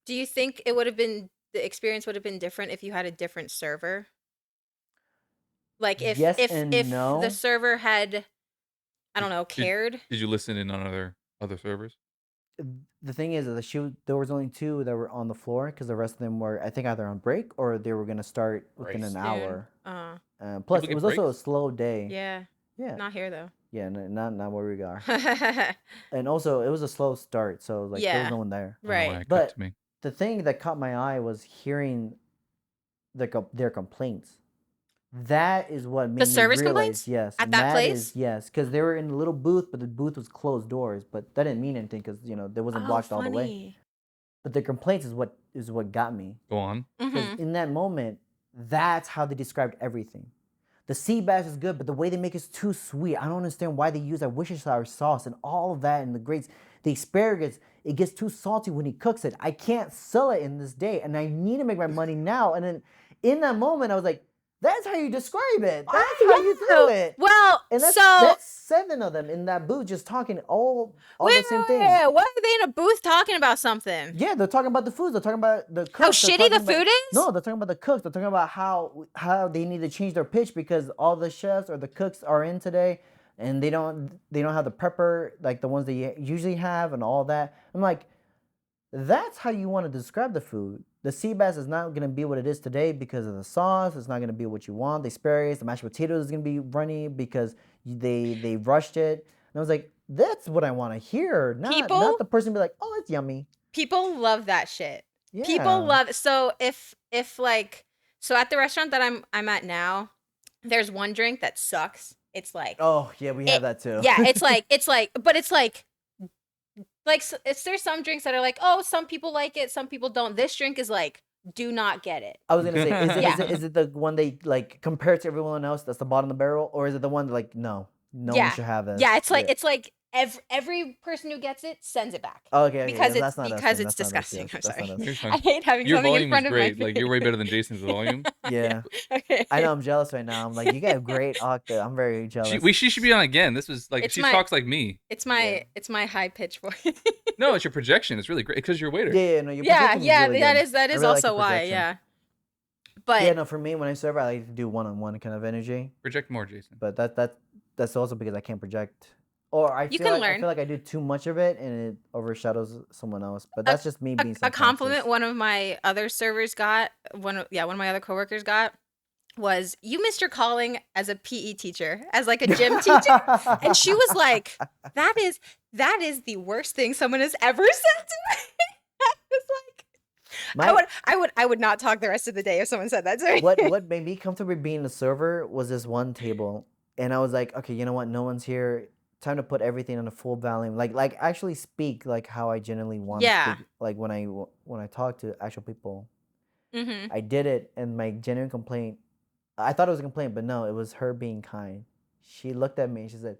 do you think it would have been the experience would have been different if you had a different server? Like if Yes if and if no. the server had, I don't know, cared. Did you listen in on other servers? The thing is that there was only 2 that were on the floor because the rest of them were, I think, either on break or they were gonna start within an Soon. hour. Plus, People it was get also a breaks? slow day. Yeah, Yeah. not here though. Yeah, not where we are. And also, it was a slow start, so like there Yeah. was no one there. I don't know why Right. it got But to me. the thing that caught my eye was hearing their complaints. That is what made me service realize, complaints? yes, At and that place? is yes, because they were in a little booth, but the booth was closed doors. But that didn't mean anything because they wasn't blocked all the way. But the complaints is what got me. Go on. Because Mm-hmm. in that moment, that's how they described everything. The sea bass is good, but the way they make it's too sweet. I don't understand why they use that Worcestershire sauce and all of that and the grapes. the asparagus, it gets too salty when he cooks it. I can't sell it in this day, and I need to make my money now. And then in that moment, I was like, that's how you describe it. That's how you do it. Well, And that's, so that's 7 of them in that booth just talking all wait, the same wait, thing. wait, why are they in a booth talking about something? Yeah, they're talking about the foods. They're talking about the cooks. How shitty the food is? No, they're talking about the cooks. They're talking about how they need to change their pitch because all the chefs or the cooks are in today, and they don't have the prepper like the ones they usually have and all that. I'm like, that's how you want to describe the food. The sea bass is not going to be what it is today because of the sauce. It's not going to be what you want. The asparagus, the mashed potatoes is going to be runny because they rushed it. And I was like, that's what I want to hear. Not the person be like, oh, it's yummy. People love that shit. Yeah. People love it. So if like so at the restaurant that I'm at now, there's one drink that sucks. It's like Oh yeah, we have that too. Yeah, it's like but it's like there's some drinks that are like, oh, some people like it, some people don't. This drink is like, do not get it. I was gonna say, Yeah. is it the one they like compare to everyone else that's the bottom of the barrel, or is it the one that, like no one should have this? Yeah, it's like every person who gets it sends it back. Oh, okay, Because that's not us because then. it's That's not us, disgusting. yes. I'm That's sorry. not us. You're fine. I hate having Your something in volume front is of my great. face. Like you're way better than Jason's volume. Yeah, Okay. I know I'm jealous right now. I'm like, you got great octave. I'm very jealous. She should be on again. This was like It's she my- talks like me. It's my high pitch voice. No, it's your projection. It's really great because you're a waiter. Yeah, no, your yeah, projecting yeah, really that good. is that I is really like also your why, projection. yeah. But Yeah, no, for me when I serve, I like to do one-on-one kind of energy, Project more, Jason. but that's also because I can't project. Or I You feel can like I learn. feel like I do too much of it and it overshadows someone else. But that's just me being a compliment self-conscious. one of my other servers got, one of my other coworkers got, was, you missed your calling as a PE teacher, as like a gym teacher. And she was like, that is the worst thing someone has ever said to me. I was like, I would not talk the rest of the day if someone said that to me. what made me comfortable being a server was this one table, and I was like, okay, you know what? No one's here. Time to put everything on a full volume. Like actually speak like how I genuinely want Yeah. to speak. Like when I talk to actual people, Mm-hmm. I did it, and my genuine complaint. I thought it was a complaint, but no, it was her being kind. She looked at me and she said,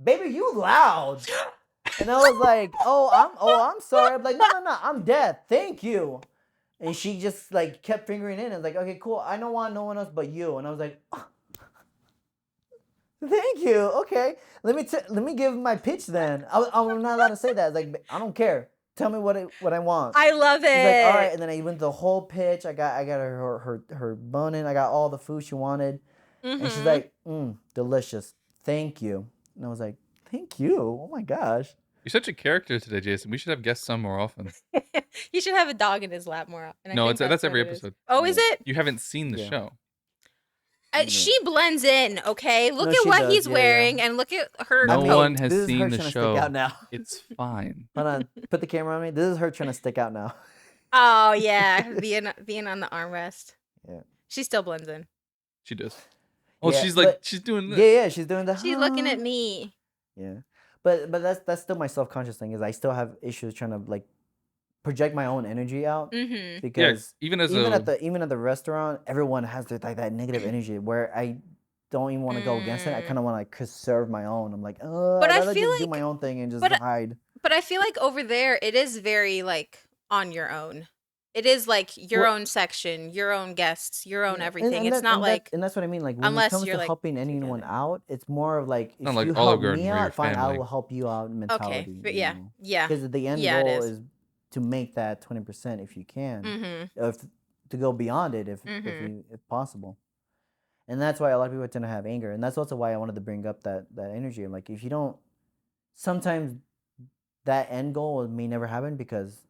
"Baby, you loud." And I was like, I'm sorry. I'm like, no, I'm dead. Thank you. And she just like kept fingering in and was like, okay, cool. I don't want no one else but you. And I was like, oh, thank you. Okay, let me give my pitch then. I'm not allowed to say that. Like, I don't care. Tell me what I want. I love it. She's like, all right. And then I went the whole pitch. I got her bun in. I got all the food she wanted. And she's Mhm. like, delicious. Thank you. And I was like, thank you. Oh my gosh. You're such a character today, Jason. We should have guests on more often. You should have a dog in his lap more. And I No, think that's every what it is. episode. Oh, is it? You haven't seen the Yeah. show. She blends in, okay? Look No, at she what does, he's yeah, wearing, yeah. and look at her. No coat. one has this is seen her the trying show. To stick out now. It's fine. Hold on, put the camera on me. This is her trying to stick out now. Oh yeah, being on the armrest. Yeah. She still blends in. She does. Oh, Yeah, she's like but- she's doing this. Yeah, she's doing the. She's looking at me. Yeah, but that's still my self-conscious thing. Is I still have issues trying to like project my own energy out Mm-hmm. Yeah, because even as even a at the restaurant, everyone has their like that negative energy where I don't even want to go against it. I kind of want to like conserve my own. I'm like, But I I'd rather feel just do like- my own thing and just but I- hide. But I feel like over there, it is very like on your own. It is like your Well- own section, your own guests, your own Yeah, everything. and It's that- not and like and that's what I mean. Like when unless it comes you're, to like, helping anyone together. out, it's more of like if Not like you Olive help Garden me where you're out, fine, I family. will help you out mentality. okay, but yeah, yeah. Because the end Yeah, it goal is. is to make that 20% if you can, Mm-hmm. if to go beyond it if Mhm. if possible. And that's why a lot of people tend to have anger, and that's also why I wanted to bring up that energy. I'm like, if you don't, sometimes that end goal may never happen because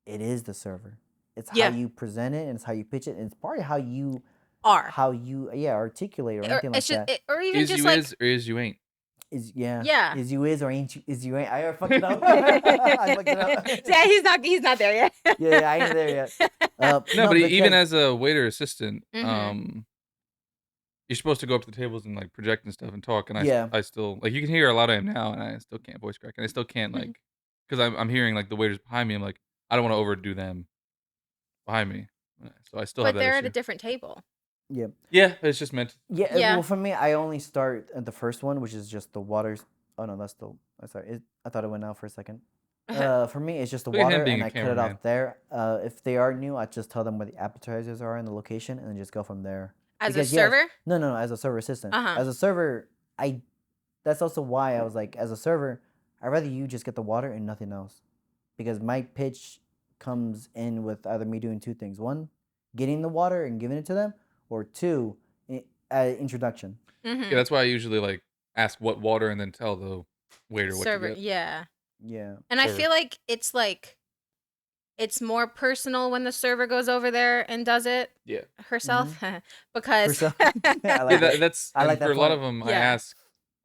it is the server. It's Yeah. how you present it, and it's how you pitch it, and it's probably how you Are articulate or or anything like it's just that. or even is just you like is or is you ain't. Is Yeah. Is you is or ain't you? Is you ain't? I fucked it up. I fucked it up. yeah, he's not there yet. Yeah, I ain't there yet. No, but even because- as a waiter assistant, Mhm. you're supposed to go up to the tables and like project and stuff and talk. And Yeah. I still like you can hear a lot of him now, and I still can't voice crack, and I still can't Mhm. like because I'm hearing like the waiters behind me. I'm like I don't want to overdo them behind me, so I still But have that they're issue. at a different table. Yeah, it's just meant. Yeah, Yeah. well, for me, I only start at the first one, which is just the waters Oh no, that's still. Sorry, I thought it went out for a second. Mm-hmm. For me, it's just the Look at him water, being and a I cut it cameraman. off there. If they are new, I just tell them where the appetizers are and the location, and then just go from there. As a Because yes, server? no, as a server assistant. Uh-huh. As a server, I. That's also why I was like, as a server, I'd rather you just get the water and nothing else, because my pitch comes in with either me doing two things: one, getting the water and giving it to them, or two, introduction. Mm-hmm. Yeah, that's why I usually like ask what water and then tell the waiter what to Server, get. yeah. Yeah. And I Server. feel like it's more personal when the server goes over there and does it Yeah. herself because Herself. I Yeah, like that. that's I like and that for a lot point. of them. Yeah.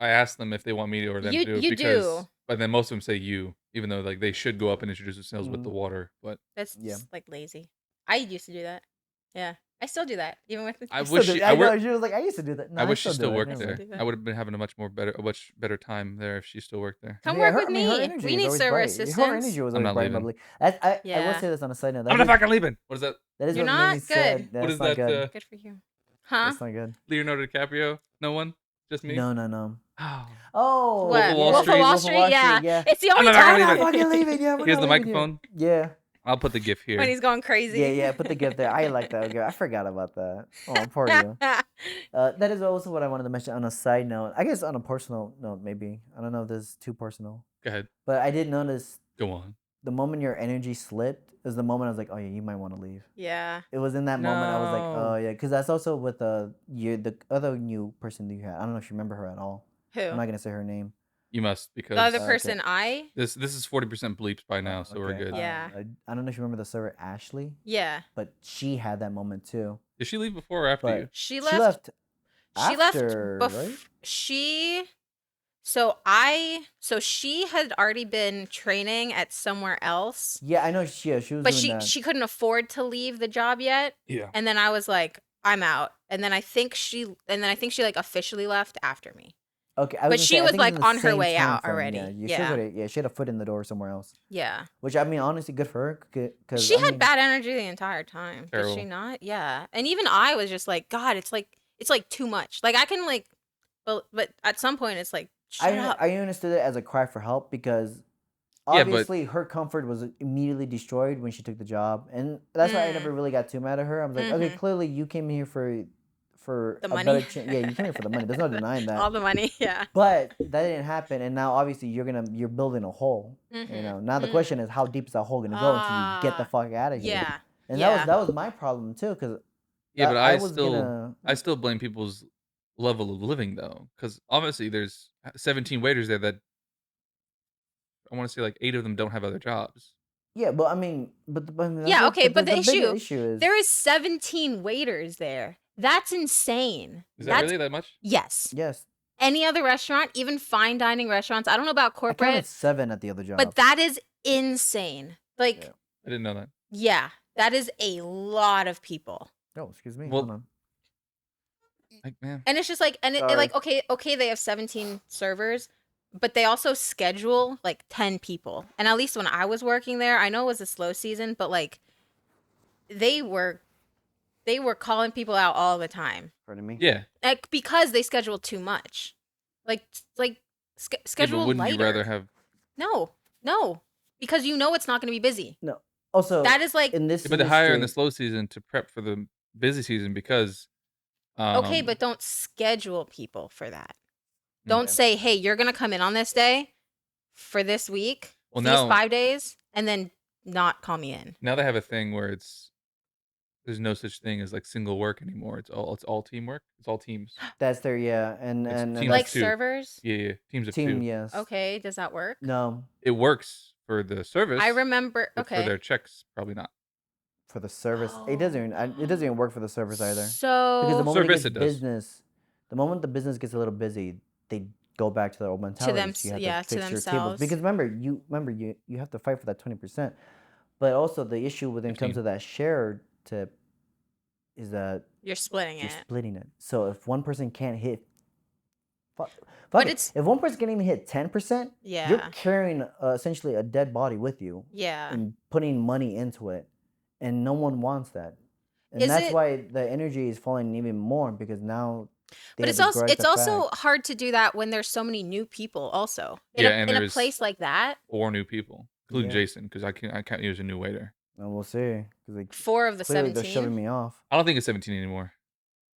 I ask them if they want me or them to do it You because, do. but then most of them say you, even though like they should go up and introduce themselves with the water. But That's Yeah. just like lazy. I used to do that. Yeah. I still do that even with I Still wish do- she, I I know work. she was like, I used to do that. No, I wish she do still it. worked Never still there. do that. I would have been having a much better time there if she still worked there. Come Yeah, work her- with I mean, her me. energy We is need always server bright. Her assistants. energy was I'm always not bright and leaving. bubbly. I will Yeah. say this on a side note. I'm not fucking leaving. What is that? That is You're what made me not sad. good. That's What is not that? good. Good for you. Huh? That's not good. Leonardo DiCaprio? No one? Just me? No. Oh. Oh, What? of Wall Street? Wall Street? Yeah. Yeah. It's the I'm only not time. gonna I'm leave not it. fucking leaving. Yeah, we're Here's not the leaving you. microphone. Yeah. I'll put the GIF here. When he's going crazy. Yeah. Put the gift there. I like that. Okay, I forgot about that. Oh, poor you. That is also what I wanted to mention on a side note. I guess on a personal note, maybe. I don't know if this is too personal. Go ahead. But I did notice Go on. the moment your energy slipped is the moment I was like, oh yeah, you might want to leave. Yeah. It was in that moment I was like, No. oh yeah, because that's also with the other new person that you had. I don't know if you remember her at all. Who? I'm not gonna say her name. You must because The other okay. person I? this is 40% bleeps by now, so we're Okay, good. Yeah. I don't know if you remember the server Ashley, Yeah. but she had that moment too. Did she leave before or after But you? She she left. left. She left after, right? She she had already been training at somewhere else, Yeah, I know. She was but doing that. she couldn't afford to leave the job yet. Yeah. And then I was like, I'm out. And then I think she like officially left after me. Okay, But she was, like, on her way out already. Yeah, she had a foot in the door somewhere else. Yeah. Which I mean, honestly, good for her. Because She had bad energy the entire time. Did she Terrible. not? Yeah. And even I was just like, God, it's like too much. Like I can like, but at some point it's like, shut up. I understood it as a cry for help because Yeah, but- obviously her comfort was immediately destroyed when she took the job, and that's why I never really got too mad at her. I was like, okay, Mhm. clearly you came here for The a money. better chance. Yeah, you came here for the money. There's no denying that. All the money. Yeah. But that didn't happen, and now obviously you're building a hole. You Mhm. know, now the question is how deep is that hole gonna go until you get the fuck out of here? Yeah. And Yeah. that was my problem too, because Yeah, but I was gonna. I still blame people's level of living though, because obviously there's 17 waiters there that I want to say like 8 of them don't have other jobs. Yeah, but I mean, but that's Yeah, not- okay, but the bigger issue- is There is 17 waiters there. That's insane. Is that really that much? Yes. yes. Any other restaurant, even fine dining restaurants, I don't know about I corporate, counted 7 at the other job. but that is insane. Like, Yeah. I didn't know that. yeah, that is a lot of people. Oh, excuse me. Well- Hold on. Like, man. And it's just like, and it Sorry. like, okay, they have 17 servers, but they also schedule like 10 people. And at least when I was working there, I know it was a slow season, but like they were calling people out all the time. Pardon me. Yeah. Like because they scheduled too much. Like Yeah, schedule but wouldn't lighter. you rather have? No. Because you know it's not going to be busy. Also, That is like in this But they hire in the industry- slow season to prep for the busy season because. okay, but don't schedule people for that. Mm. Don't Okay. say, "Hey, you're going to come in on this day for this week, Well, these now- 5 days," and then not call me in. now they have a thing where there's no such thing as like single work anymore. It's all teamwork. It's all teams. that's their and It's and teams Like of two. servers? Yeah, teams of team. two. Yes. Okay, does that work? No, It works for the service. I remember. but for Okay. their checks, probably not. for the service, it doesn't even work for the service either. So Because the moment it Service gets it does. business, the moment the business gets a little busy, they go back to their old mentality. them- You have yeah, to to fix your tables. themselves. Because remember you have to fight for that 20%. But also the issue when it comes 15. to that share tip is that you're splitting you're it. splitting it. So if one person can't hit, fuck But it. it's- If one person can't even hit 10%, Yeah. you're carrying essentially a dead body with you Yeah. and putting money into it, and no one wants that. And Is that's it- why the energy is falling even more because now But had to grudge it's the also fact. hard to do that when there's so many new people. Also, Yeah, and in a there's place like that, 4 new people, including Yeah. Jason, because I can't use a new waiter. And we'll see, because like 4 of the clearly they're 17. shoving me off. I don't think it's 17 anymore,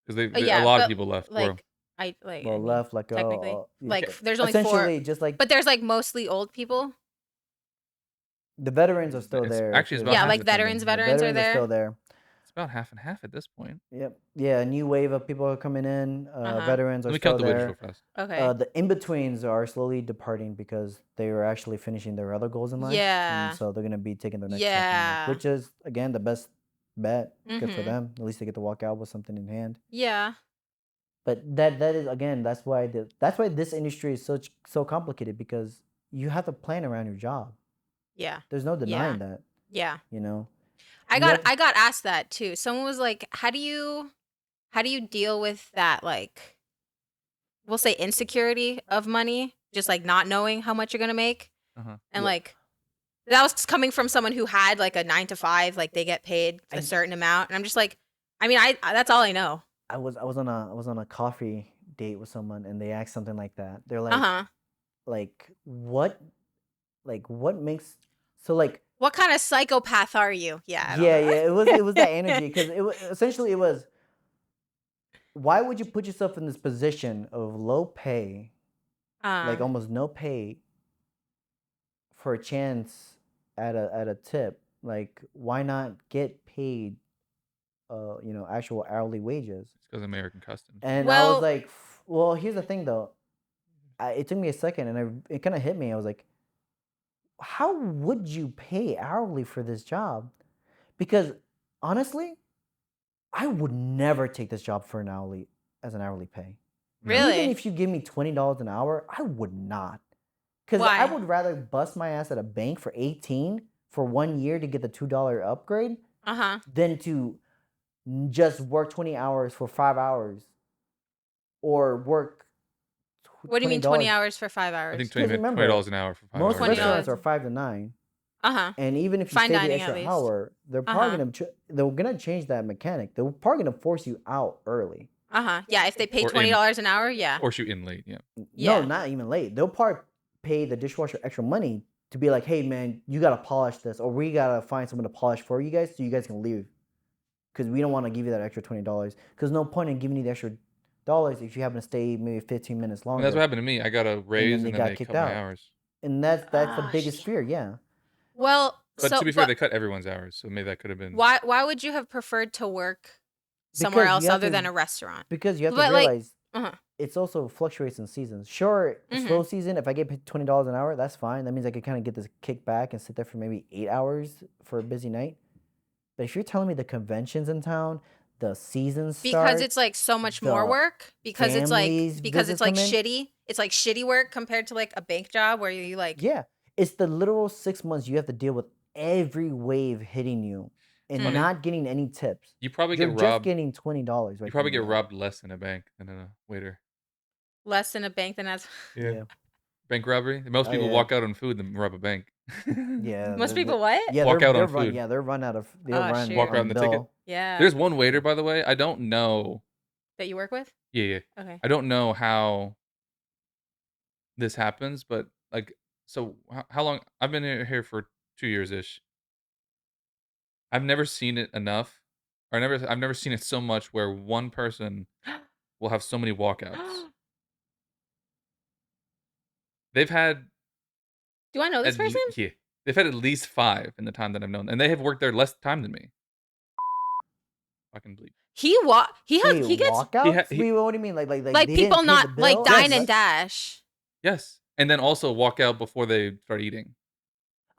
because Oh, a yeah, lot of but people left. like I Well, mean, left like technically, like yeah. there's only 4, essentially just like but there's like mostly old people. the veterans are still It's there. actually, it's about Yeah, half like attending. The veterans are there. still there. It's about half and half at this point. Yep. Yeah, a new wave of people are coming in. Uh-huh. Veterans Let are me still count the waiters real there. fast. Okay. The in-betweens are slowly departing because they are actually finishing their other goals in life. Yeah. And so they're going to be taking their next step in Yeah. life, which is, again, the best bet. Good for Mhm. them. At least they get to walk out with something in hand. Yeah. But that is, again, that's why this industry is so complicated, because you have to plan around your job. Yeah. There's no denying that, Yeah. you know. I You got have- I got asked that too. Someone was like, "How do you deal with that, like, we'll say insecurity of money, just like not knowing how much you're going to make?" Uh-huh. And Yeah. like that was coming from someone who had like a 9 to 5, like they get paid I- a certain amount. And I'm just like, I mean, I that's all I know. I was on a coffee date with someone, and they asked something like that. They're like, Uh-huh. what makes, so like, What kind of psychopath are you? Yeah. I don't yeah, know. it was that energy, because it was essentially, it was, why would you put yourself in this position of low pay, like almost no pay, for a chance at a tip? Like, why not get paid actual hourly wages? It's because American customs. And I was Well- like, well, here's the thing though. It took me a second, and it kind of hit me. I was like, how would you pay hourly for this job? Because honestly, I would never take this job for an hourly pay. Really? Even if you give me $20 an hour, I would not. Because I Why? would rather bust my ass at a bank for 18 for 1 year to get the $2 upgrade Uh-huh. than to just work 20 hours for 5 hours, or work. What do you mean 20 $20? hours for 5 hours? I think Because remember, $20 an hour for 5 Most hours. restaurants $20. are 5 to 9, Uh-huh. and even if you Fine stay the dining, at extra least. hour, they're probably gonna change that mechanic. They're probably gonna force you out early. Uh-huh. Yeah, if they pay Or in- $20 an hour, yeah. Or shoot in late, yeah. Yeah. No, not even late. They'll probably pay the dishwasher extra money to be like, hey man, you gotta polish this, or we gotta find someone to polish for you guys so you guys can leave, because we don't want to give you that extra $20. Because no point in giving you the extra dollars if you happen to stay maybe 15 minutes And longer. that's what happened to me. I got a raise and they then got they kicked cut out. my hours. And that's the Ah, biggest shit. fear, yeah. Well, But so to be fair, they cut everyone's hours, so maybe that could have been. why would you have preferred to work somewhere Because else you have other to- than a restaurant? Because you have to But, like- realize Uh-huh. it's also fluctuates in seasons. Sure, slow season, if I get paid $20 an hour, that's fine. That means I could kind of get this kick back and sit there for maybe 8 hours for a busy night. But if you're telling me the conventions in town, the seasons start, Because it's like so much more the work. Because it's like families it's visits like come in. shitty. It's like shitty work compared to like a bank job where you like yeah, it's the literal 6 months you have to deal with every wave hitting you and Funny. not getting any tips. You probably You're get just robbed. getting $20. You probably get robbed less in a bank than in a waiter. less in a bank than as Yeah. Bank robbery. Most Oh, people yeah. walk out on food than rob a bank. Yeah. most they're- people what? Yeah, Walk they're, out they're on run, food. Yeah, they're run out of. They'll Oh, run shoot. Walk out on the ticket. bill. Yeah. There's one waiter, by the way. I don't know. that you work with? Yeah. Okay. I don't know how this happens, but like, so how long? I've been here for 2 years ish. I've never seen it enough, or I've never seen it so much where one person will have so many walkouts. They've had Do I know this person? yeah, they've had at least 5 in the time that I've known, and they have worked there less time than me. Fucking bleep. He Wait, gets walkouts? he- Wait, what do you mean? Like like they didn't people pay not the like bill? dine Yes. and dash. Yes, and then also walk out before they start eating.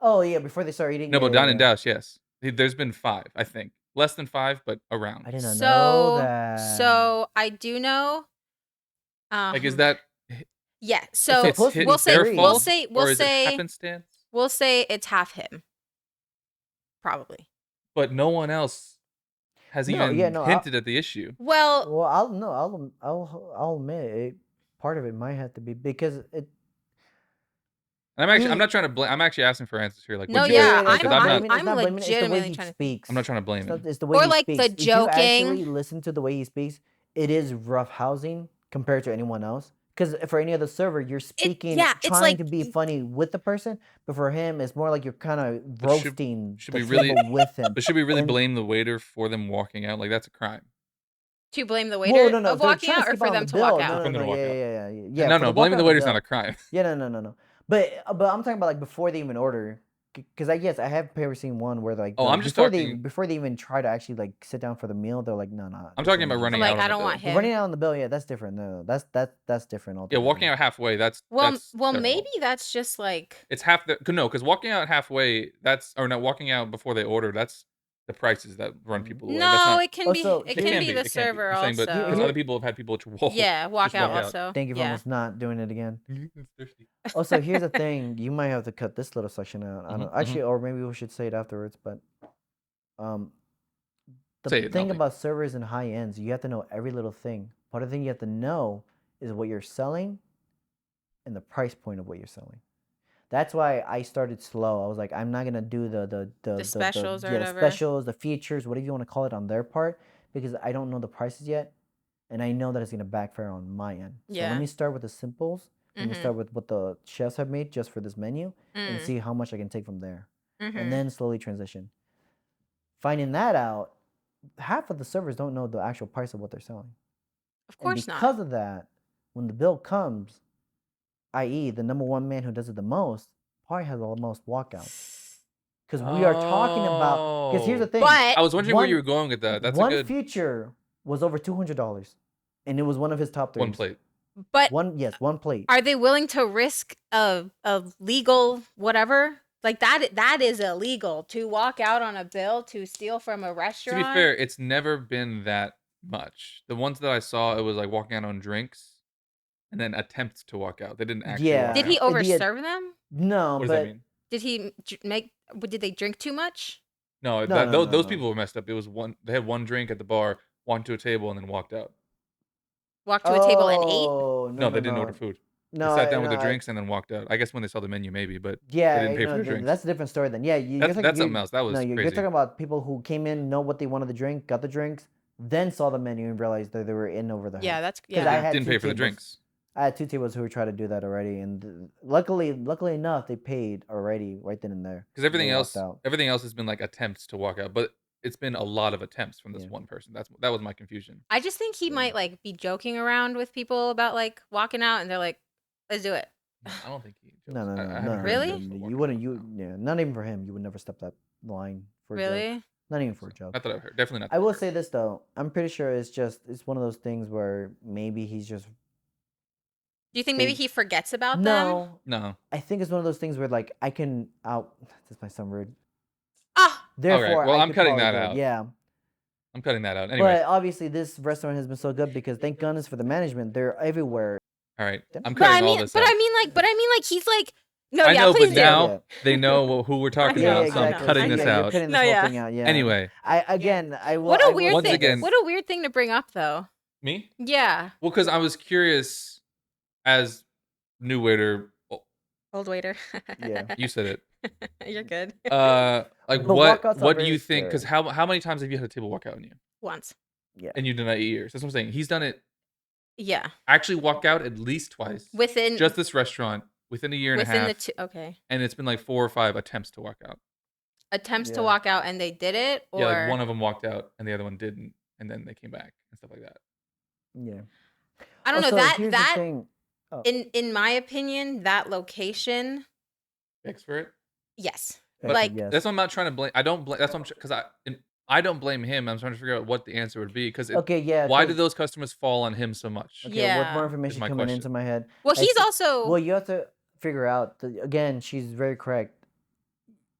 Oh yeah, before they start eating. No, yeah, but yeah, dine and yeah. dash, yes. There's been 5, I think. Less than 5, but around. I didn't know So that. so I do know. Like, is that yeah? So It's supposed to be we'll say their fault, we'll or is it say happenstance? we'll say it's half him. Probably. But no one else has No, even yeah, no, hinted at the issue. Well, Well, I'll admit it. Part of it might have to be because it. And I'm not trying to blame. I'm actually asking for answers here. Like, No, would you- yeah, because it's I'm not not. blaming, it's I'm not blaming, it's the way legitimately he trying to- speaks. I'm not trying to blame It's, not, him. it's the way Or he like speaks. the If you joking. actually listen to the way he speaks, it is rough housing compared to anyone else. Because for any other server, you're speaking, it's trying like to be funny with the person, but for him, it's more like you're kind of But should- roasting should the we really- table with him. But should we really And- blame the waiter for them walking out? Like that's a crime. to blame the waiter Well, no, of they're walking trying out or skip for on them the to bill. walk No, out. no, For them no, to walk out. yeah. No, for the blaming walk the out waiter's bill. not a crime. Yeah, no. But I'm talking about like before they even order. Because I have ever seen one where like Oh, I'm just before talking- they even try to actually like sit down for the meal, they're like, no. I'm talking about running Like, out. on I the don't bill. want him. Running out on the bill, yeah, that's different. No, that's different. Yeah, Altogether. walking out halfway. That's Well, that's well, their maybe fault. that's just like It's half the no, because walking out halfway. That's or not walking out before they order. That's the prices that run people away. no. That's not, It can be. Also, It it can be the It can't server I'm saying, but also. because other people have had people Yeah, walk just out walk out. also. Thank you for Yeah. almost not doing it again. It's thirsty. Also, here's the thing: you might have to cut this little section out. I don't Mhm, actually, or maybe we should say it afterwards. But the Say it, thing Nolly. about servers and high ends, you have to know every little thing. Part of the thing you have to know is what you're selling, and the price point of what you're selling. That's why I started slow. I was like, I'm not gonna do the specials or the whatever. specials, the features, whatever you want to call it on their part, because I don't know the prices yet, and I know that it's gonna backfire on my end. So Yeah. let me start with the simples. Let me Mhm. start with what the chefs have made just for this menu, and Mm. see how much I can take from there, Mhm. and then slowly transition. Finding that out, half of the servers don't know the actual price of what they're selling. Of course And not. because of that, when the bill comes, i.e., the number one man who does it the most, probably has the most walkouts. Because we are talking about. Because here's the Oh. thing. But I was wondering where you One- were going with that. That's one a good feature was over $200, and it was one of his top three. one plate. but One plate. are they willing to risk a legal whatever? Like that is illegal to walk out on a bill to steal from a To restaurant. be fair, it's never been that much. The ones that I saw, it was like walking out on drinks, and then attempts to walk out. They didn't actually. Yeah. Walk Did he out. overserve them? No, What does but that mean? Did he did they drink too much? No, No, those no. people were messed up. It was one. They had one drink at the bar, walked to a table, and then walked out. Walked to a table and ate? Oh, No, they didn't order food. No, They sat down with no, their drinks and then walked out. I guess when they saw the menu, maybe, but Yeah, they didn't pay for no, their drinks. that's a different story then. Yeah, That's something else. That was no, you're crazy. talking about people who came in, know what they wanted to drink, got the drinks, then saw the menu and realized that they were in over the head. Yeah, that's 'Cause yeah. I had didn't two pay for the tables. drinks. I had two tables who were trying to do that already, and luckily enough, they paid already right then and there. Because everything They walked else, out. everything else has been like attempts to walk out, but it's been a lot of attempts from this Yeah. one person. That was my confusion. I just think he Yeah. might like be joking around with people about like walking out and they're like, let's do it. I don't think he. Jokes. No, I haven't no, heard Really? him joke for You walking wouldn't. out, You no. yeah, not even for him. You would never step that line for a joke. Really? Not even for a joke. Not that I've heard. Definitely not. that I I've will heard. say this though. I'm pretty sure it's one of those things where maybe he's just Do you think maybe They- he forgets about them? no. No. I think it's one of those things where like I can out. This might sound rude. Ah, Therefore, well, I I'm could cutting probably that do it. out. Yeah, I'm cutting that out. Anyway, but obviously this restaurant has been so good because thank goodness for the management. They're everywhere. all right. I'm but I cutting all mean, this but out. I mean, like he's like, no, I yeah, know, please but do. now Yeah. they know who we're talking Yeah, about, yeah, so I'm exactly. cutting I this get You're out. cutting this No, whole yeah. thing out. Yeah. Anyway, I will. What I a will weird Once thing. again- What a weird thing to bring up, though. me? Yeah, Well, because I was curious as new waiter. Oh, old waiter. Yeah. you said it. You're good. But Like walkouts are what do very you think? Because scary. how many times have you had a table walk out on you? Once. Yeah. And you did that 8 years. That's what I'm saying. He's done it. Yeah. Actually, walk out at least twice. Within Just this restaurant within a year and a within half, the two. Okay. and it's been like 4 or 5 attempts to walk out. Attempts to Yeah. walk out and they did it, or Yeah, like one of them walked out and the other one didn't, and then they came back and stuff like that. Yeah. I don't know Also, that here's the that thing. Oh, in my opinion that location. Thanks for it. Yes. okay, like- yes. That's what I'm not trying to blame. I don't blame. That's what I'm because I don't blame him. I'm trying to figure out what the answer would be because okay. Yeah. why 'cause- do those customers fall on him so much? Okay, with Yeah. more information my coming question. into my head. Well, I he's thi- also Well, you have to figure out that, again, she's very correct.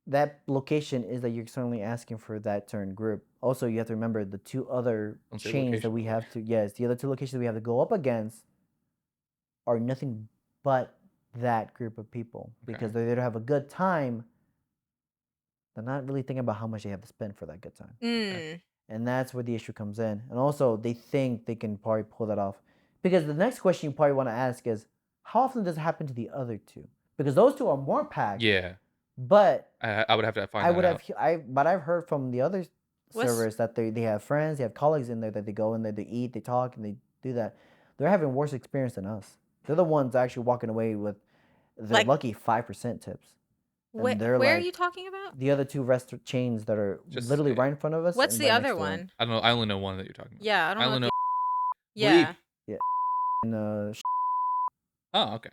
That location is that you're certainly asking for that certain group. Also, you have to remember the two other Don't say chains that location, we though. have to. Yes, the other two locations we have to go up against are nothing but that group of people because they're there to have a good time. They're not really thinking about how much they have to spend for that good time. Mm, And that's where the issue comes in. And also, they think they can probably pull that off. Because the next question you probably want to ask is, how often does it happen to the other two? Because those two are more packed. Yeah, But I would have to find I that would out. have, but I've heard from the others, What's- servers that they have friends, they have colleagues in there that they go in there, they eat, they talk, and they do that. They're having worse experience than us. They're the ones actually walking away with they're Like- lucky 5% tips. And they're where are like you talking about? the other two restaurant chains that are Just literally say right in front of us. What's and the right other next door. one? I don't know. I only know one that you're talking about. Yeah, I I don't only know. know. Yeah. And Oh, okay.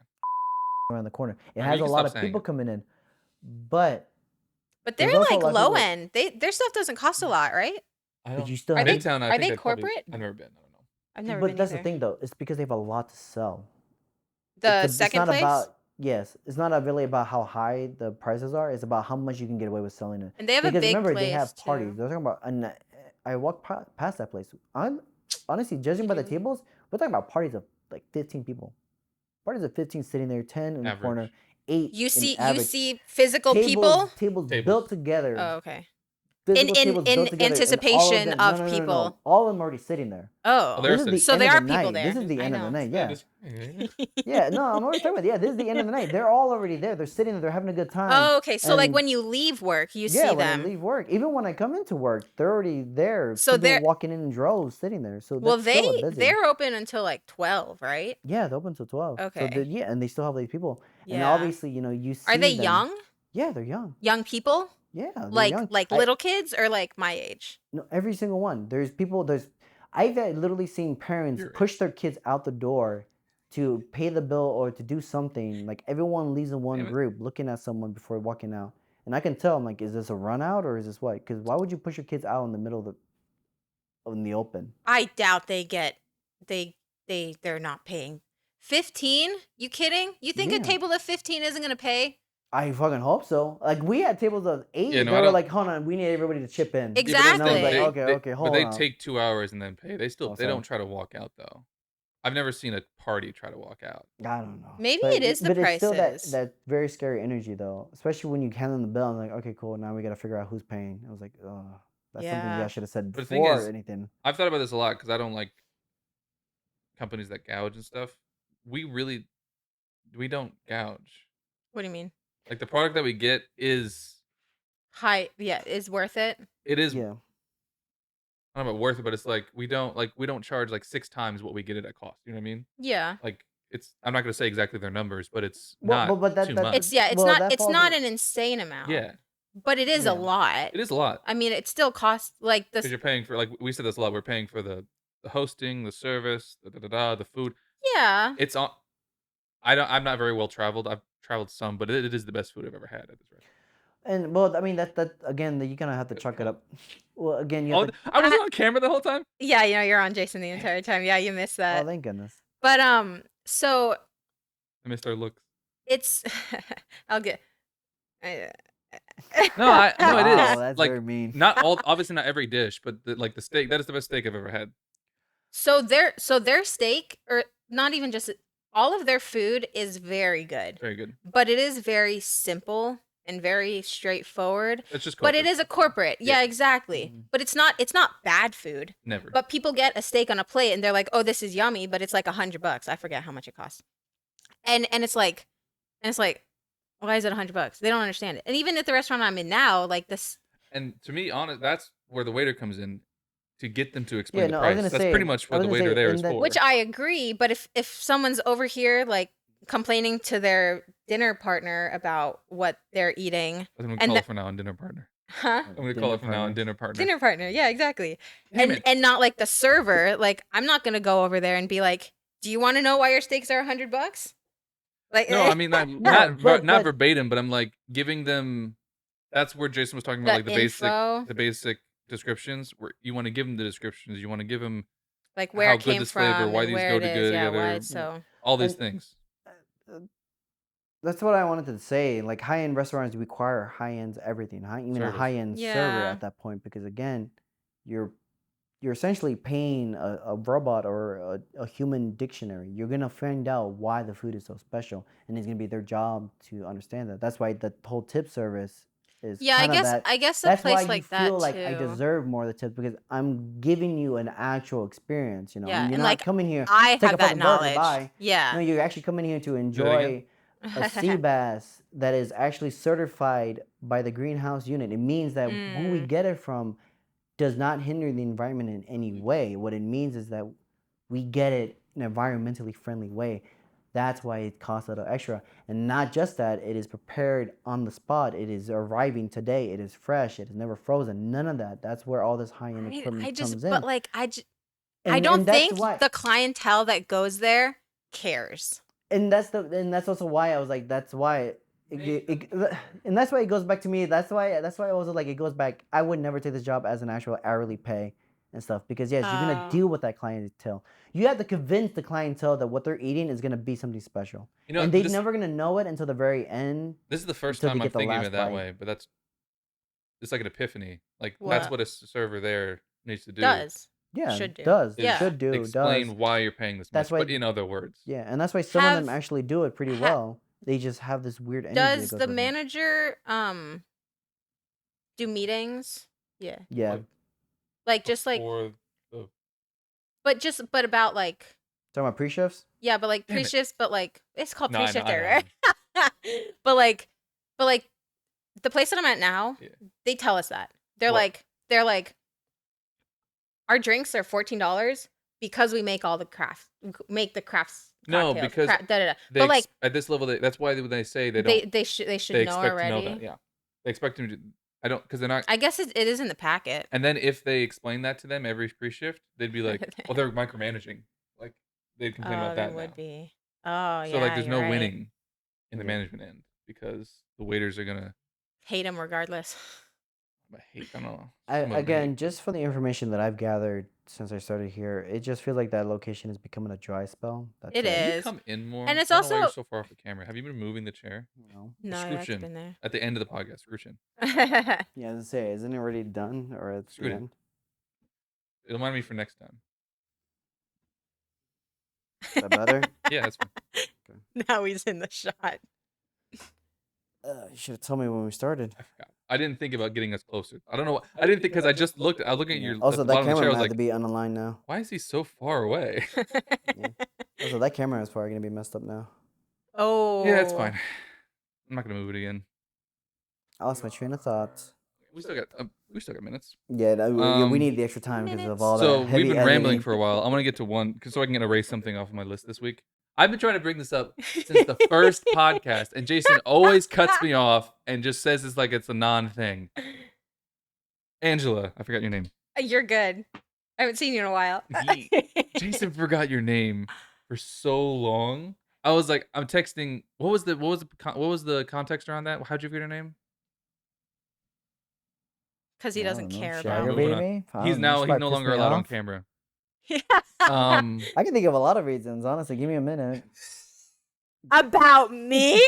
around the corner. It Alright, has you a can lot stop of saying people it. coming in, but But There's they're also a like lot of low people- end. Their stuff doesn't cost a lot, right? I but don't. you still Are have they- Midtown. I are think they they're probably- corporate? I've never been. I don't know. I've never but been that's either. the thing though. It's because they have a lot to sell. The it's second not place, about it's not really about how high the prices are. It's about how much you can get away with selling it. and they have Because a big remember, place they have too. parties. They're talking about, and I walked past that place. I'm honestly judging by the Mhm. tables. We're talking about parties of like 15 people. Parties of 15 sitting there, 10 in the Average. corner, 8. You in see average. physical people. Tables Tables. built together. Oh, okay. Physical in- tables in built together, and all anticipation them, of no. people. All of them already sitting there. Oh, they're This is the so end there of are the people night. there. This is the I end of the know. night. Yeah, Yeah. Yeah, no, I'm already talking about. Yeah, this is the end of the night. They're all already there. They're sitting there. They're having a good time. Oh, okay. So like And- when you leave work, you yeah, see when them. I leave work, even when I come into work, they're already there. So People they're- walking in droves, sitting there. So Well, that's still busy. they're open until like 12, right? Yeah, they're open till 12. So Okay. yeah, and they still have these people. And Yeah. obviously, you see Are they them- young? Yeah, they're young. Young people? Yeah, they're Like young. little kids or like my age? No, every single one. There's people. I've literally seen parents You're right. push their kids out the door to pay the bill or to do something. Like everyone leaves in one Damn it. group, looking at someone before walking out. And I can tell. I'm like, is this a run out or is this what? Because why would you push your kids out in the middle of in the open? I doubt they're not paying. 15? You kidding? You think a Yeah. table of 15 isn't gonna pay? I fucking hope so. Like we had tables of 8. Yeah, no, they I were don't- like, hold on, we need everybody to chip in. Yeah, but that's the Exactly. And I was like, thing, okay, hold But they on. take 2 hours and then pay. They Oh, they sorry. don't try to walk out though. I've never seen a party try to walk out. I don't know. Maybe But it is the but it's still prices. that very scary energy though, especially when you hand them the bill. I'm like, okay, cool. Now we got to figure out who's paying. I was like, oh, that's something Yeah. I should have said But the thing before is- anything. I've thought about this a lot because I don't like companies that gouge and stuff. We don't gouge. What do you mean? Like the product that we get is Is worth it? it is Yeah. I don't know about worth it, but it's like we don't charge like 6 times what we get it at cost. You know what I mean? Yeah. Like I'm not gonna say exactly their numbers, but it's Well, not but that- too that- much. It's Well, that it's falls not in- an insane amount. Yeah, But it is Yeah. a lot. it is a lot I mean, it still costs like because this. you're paying for like we said this a lot. We're paying for the hosting, the service, the food. Yeah. It's on. I'm not very well traveled. I've traveled some, but it is the best food I've ever had at this restaurant. And well, I mean that again, you kind of have to chalk it up. Well, again, you Oh, have to. I was on camera the whole time. Yeah, you're on Jason the entire time. Yeah, you missed Oh, that. thank goodness. But so I missed our looks. it's I'll get No, it is. Wow, that's Like, very mean. Not all, obviously not every dish, but the steak. That is the best steak I've ever had. so their steak, or not even just all of their food, is very good. Very good. But it is very simple and very straightforward. It's just. But it corporate. is a corporate. Yeah, Yeah. exactly. Mhm. But it's not bad food. Never. But people get a steak on a plate and they're like, "Oh, this is yummy," but it's like $100. I forget how much it costs. And it's like, why is it $100? They don't understand it. And even at the restaurant I'm in now, like this, And to me, honest, that's where the waiter comes in to get them to explain no, the I was price. gonna That's say- pretty much I what was the gonna waiter say, there in is that- for. which I agree. But if someone's over here like complaining to their dinner partner about what they're eating, I'm gonna and call the- it for now on dinner partner. huh? I'm gonna call it from now on dinner partner. Dinner partner, yeah, exactly. Damn it. And not like the server. Like I'm not gonna go over there and be like, "Do you want to know why your steaks are $100?" Like No, I mean not but- not verbatim, but I'm like giving them. That's where Jason was talking about, like the info, basic descriptions. Where you want to give them the descriptions, you want to give them like where how it good came this flavor, from, why and these where go it is, yeah, together, why it's so. all these And- things. That's what I wanted to say. Like high-end restaurants require high-end everything. Even a Service. high-end server Yeah. at that point, because again, you're essentially paying a robot or a human dictionary. You're gonna find out why the food is so special, and it's gonna be their job to understand that. That's why the whole tip service is. Yeah, kinda that, I guess a that's why place you like feel that like too. I deserve more of the tips because I'm giving you an actual experience. You know, Yeah, and you're and, not like, coming here. I take a have that fucking burger, knowledge. bye. Yeah. No, you're actually coming here to again? enjoy a sea bass that is actually certified by the greenhouse unit. It means that who we Mm. get it from does not hinder the environment in any way. What it means is that we get it in an environmentally friendly way. That's why it costs a little extra. And not just that, it is prepared on the spot. It is arriving today. It is fresh. It is never frozen. None of that. That's where all this high-end equipment comes in. But like, I don't that's think why, the clientele that goes there cares. and that's also why I was like, that's why and that's why it goes back to me. That's why I was like, it goes back. I would never take this job as an actual hourly pay and stuff, because yes, you're gonna deal with that clientele. You have to convince the clientele that what they're eating is gonna be something special, and they're never gonna know it until the very end. This is the first time I'm thinking of it that way, but it's like an epiphany. Like that's what a server there needs to do. Yeah, should do. Should do. Explain why you're paying this much, but in other words. Yeah, and that's why some of them actually do it pretty well. They just have this weird energy. Does the manager do meetings? Yeah. Yeah. Like just like. But about like. Talking about pre-shifts? Yeah, but like pre-shifts, but like it's called pre-shift there, right? but like the place that I'm at now, they tell us that they're like our drinks are $14 because we make all the crafts, No, cocktails, because but like at this level, that's why when they say they don't, they should know already. To know that, yeah, they expect them to. I don't, because they're not. I guess it is in the packet. And then if they explain that to them every pre-shift, they'd be like, "Well, they're micromanaging." Like they'd complain about that. Would be. Oh yeah. So like, there's no winning in the management end because the waiters are gonna hate them regardless. I don't know. Again, just from the information that I've gathered since I started here, it just feels like that location is becoming a dry spell. It is. You come in more, and it's I don't also know why you're so far off the camera. Have you been moving the chair? No, I've been there. At the end of the podcast, Scrootion. Yeah, I was say, isn't it already done or at the end? It'll remind me for next time. Is that better? Yeah, that's fine. Okay. Now he's in the shot. You should have told me when we started. I forgot. I didn't think about getting us closer. I don't know. I didn't think, because I just looked. I was looking at your. Also, that camera had to be unaligned now. Why is he so far away? Also, that camera is probably gonna be messed up now. Oh. Yeah, that's fine. I'm not gonna move it again. I lost my train of thought. We still got minutes. Yeah, we need the extra time because of all that. So heavy we've been editing. rambling for a while. I'm gonna get to one, so I can erase something off of my list this week. I've been trying to bring this up since the first podcast, and Jason always cuts me off and just says it's like it's a non-thing. Angela, I forgot your name. You're good. I haven't seen you in a while. Jason forgot your name for so long. I was like, I'm texting. What was the context around that? How'd you forget your name? Because he doesn't care about me. He's no longer allowed on camera. I can think of a lot of reasons. Honestly, give me a minute. About me?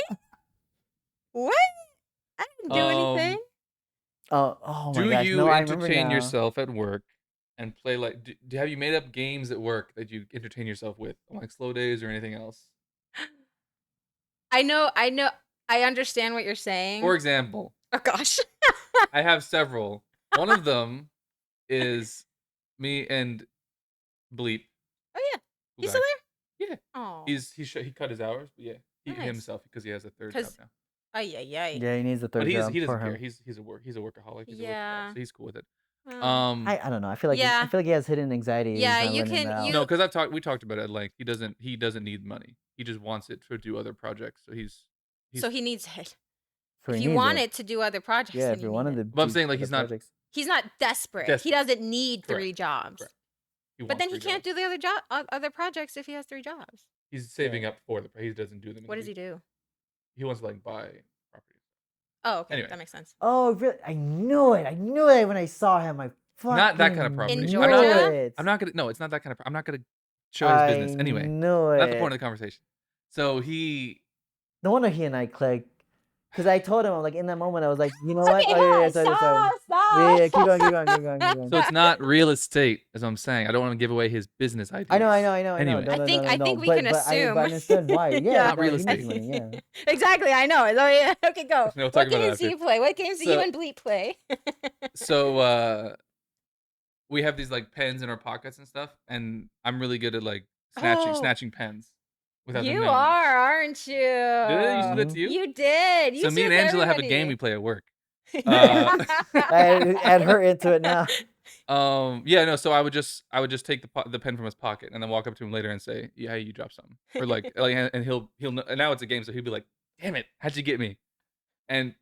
What? I didn't do anything. Oh my gosh. gosh. Do you no, entertain yourself at work and play like? Have you made up games at work that you entertain yourself with, like slow days or anything else? I know. I understand what you're saying. For example. Oh gosh. I have several. One of them is me and Bleep. Oh yeah, he's still there. Yeah. Oh. He cut his hours, but yeah, he himself because he has a third job now. Oh yeah. Yeah, he needs a third job. He doesn't care. He's a workaholic. Yeah. So he's cool with it. I don't know. I feel like he has hidden anxiety. Yeah, you can. No, because we talked about it. Like he doesn't need money. He just wants it to do other projects. So he needs it. If you want it to do other projects, yeah. If you wanted to, but I'm saying like he's not desperate. He doesn't need 3 jobs. Correct. But then he can't do the other projects if he has 3 jobs. He's saving up for he doesn't do them. What does he do? He wants to like buy properties. Oh, okay, anyway. That makes sense. Oh, really? I knew it. I knew it when I saw him. Not that kind of property. In Georgia? I'm not gonna. No, it's not that kind of. I'm not gonna show his business anyway. Knew it. Not the point of the conversation. So No wonder he and I clicked. Because I told him, I'm like, in that moment, I was like, you know what? Stop. Yeah, keep going. So it's not real estate, as I'm saying. I don't want to give away his business ideas. I know. Anyway. I think we can assume. I understood why. Yeah, not real estate. Yeah. Exactly, I know. Okay, go. No, what games do you play? What games do you and Bleep play? So we have these like pens in our pockets and stuff, and I'm really good at like snatching pens. You are, aren't you? Did I used to do that to you? You did. So me and Angela have a game we play at work. Add her into it now. Yeah, no. So I would just take the pen from his pocket and then walk up to him later and say, "Yeah, you dropped something," or like, and he'll know, and now it's a game, so he'll be like, "Damn it, how'd you get me?" And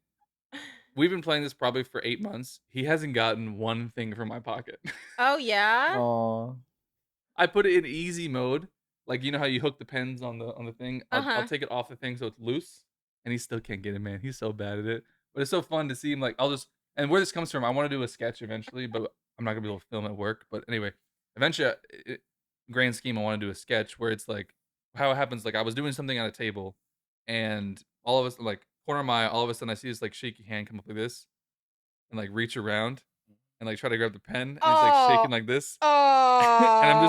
we've been playing this probably for 8 months. He hasn't gotten one thing from my pocket. Oh yeah. Oh, I put it in easy mode, like you know how you hook the pens on the thing. I'll Uh-huh. take it off the thing so it's loose, and he still can't get it, man. He's so bad at it, but it's so fun to see him. Like I'll just and where this comes from, I want to do a sketch eventually, but I'm not gonna be able to film at work. But anyway, eventually, grand scheme, I want to do a sketch where it's like how it happens. Like I was doing something on a table, and all of us like corner of my eye, all of a sudden I see this like shaky hand come up like this and like reach around and like try to grab the pen, and it's like shaking Oh. like this. And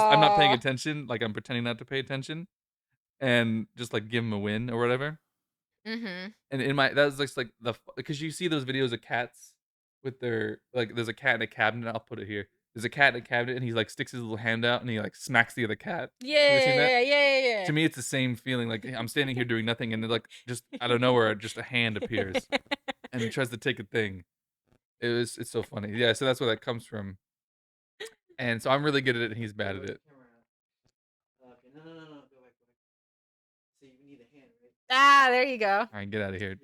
I'm not paying Oh. attention, like, I'm pretending not to pay attention and just, like, give him a win or whatever, Mhm. and in my that was just, like, because you see those videos of cats with their like, there's a cat in a cabinet, I'll put it here. There's a cat in a cabinet, and he, like, sticks his little hand out, and he, like, smacks the other cat. You ever seen that? Yeah. To me, it's the same feeling, like, I'm standing here doing nothing, and then, like, just out of nowhere, just a hand appears, and he tries to take a thing. It's so funny. Yeah, so that's where that comes from, and so I'm really good at it, and he's bad at it. Okay, no. Go back. So you need a hand, right? Ah, there you go. Alright, get out of here.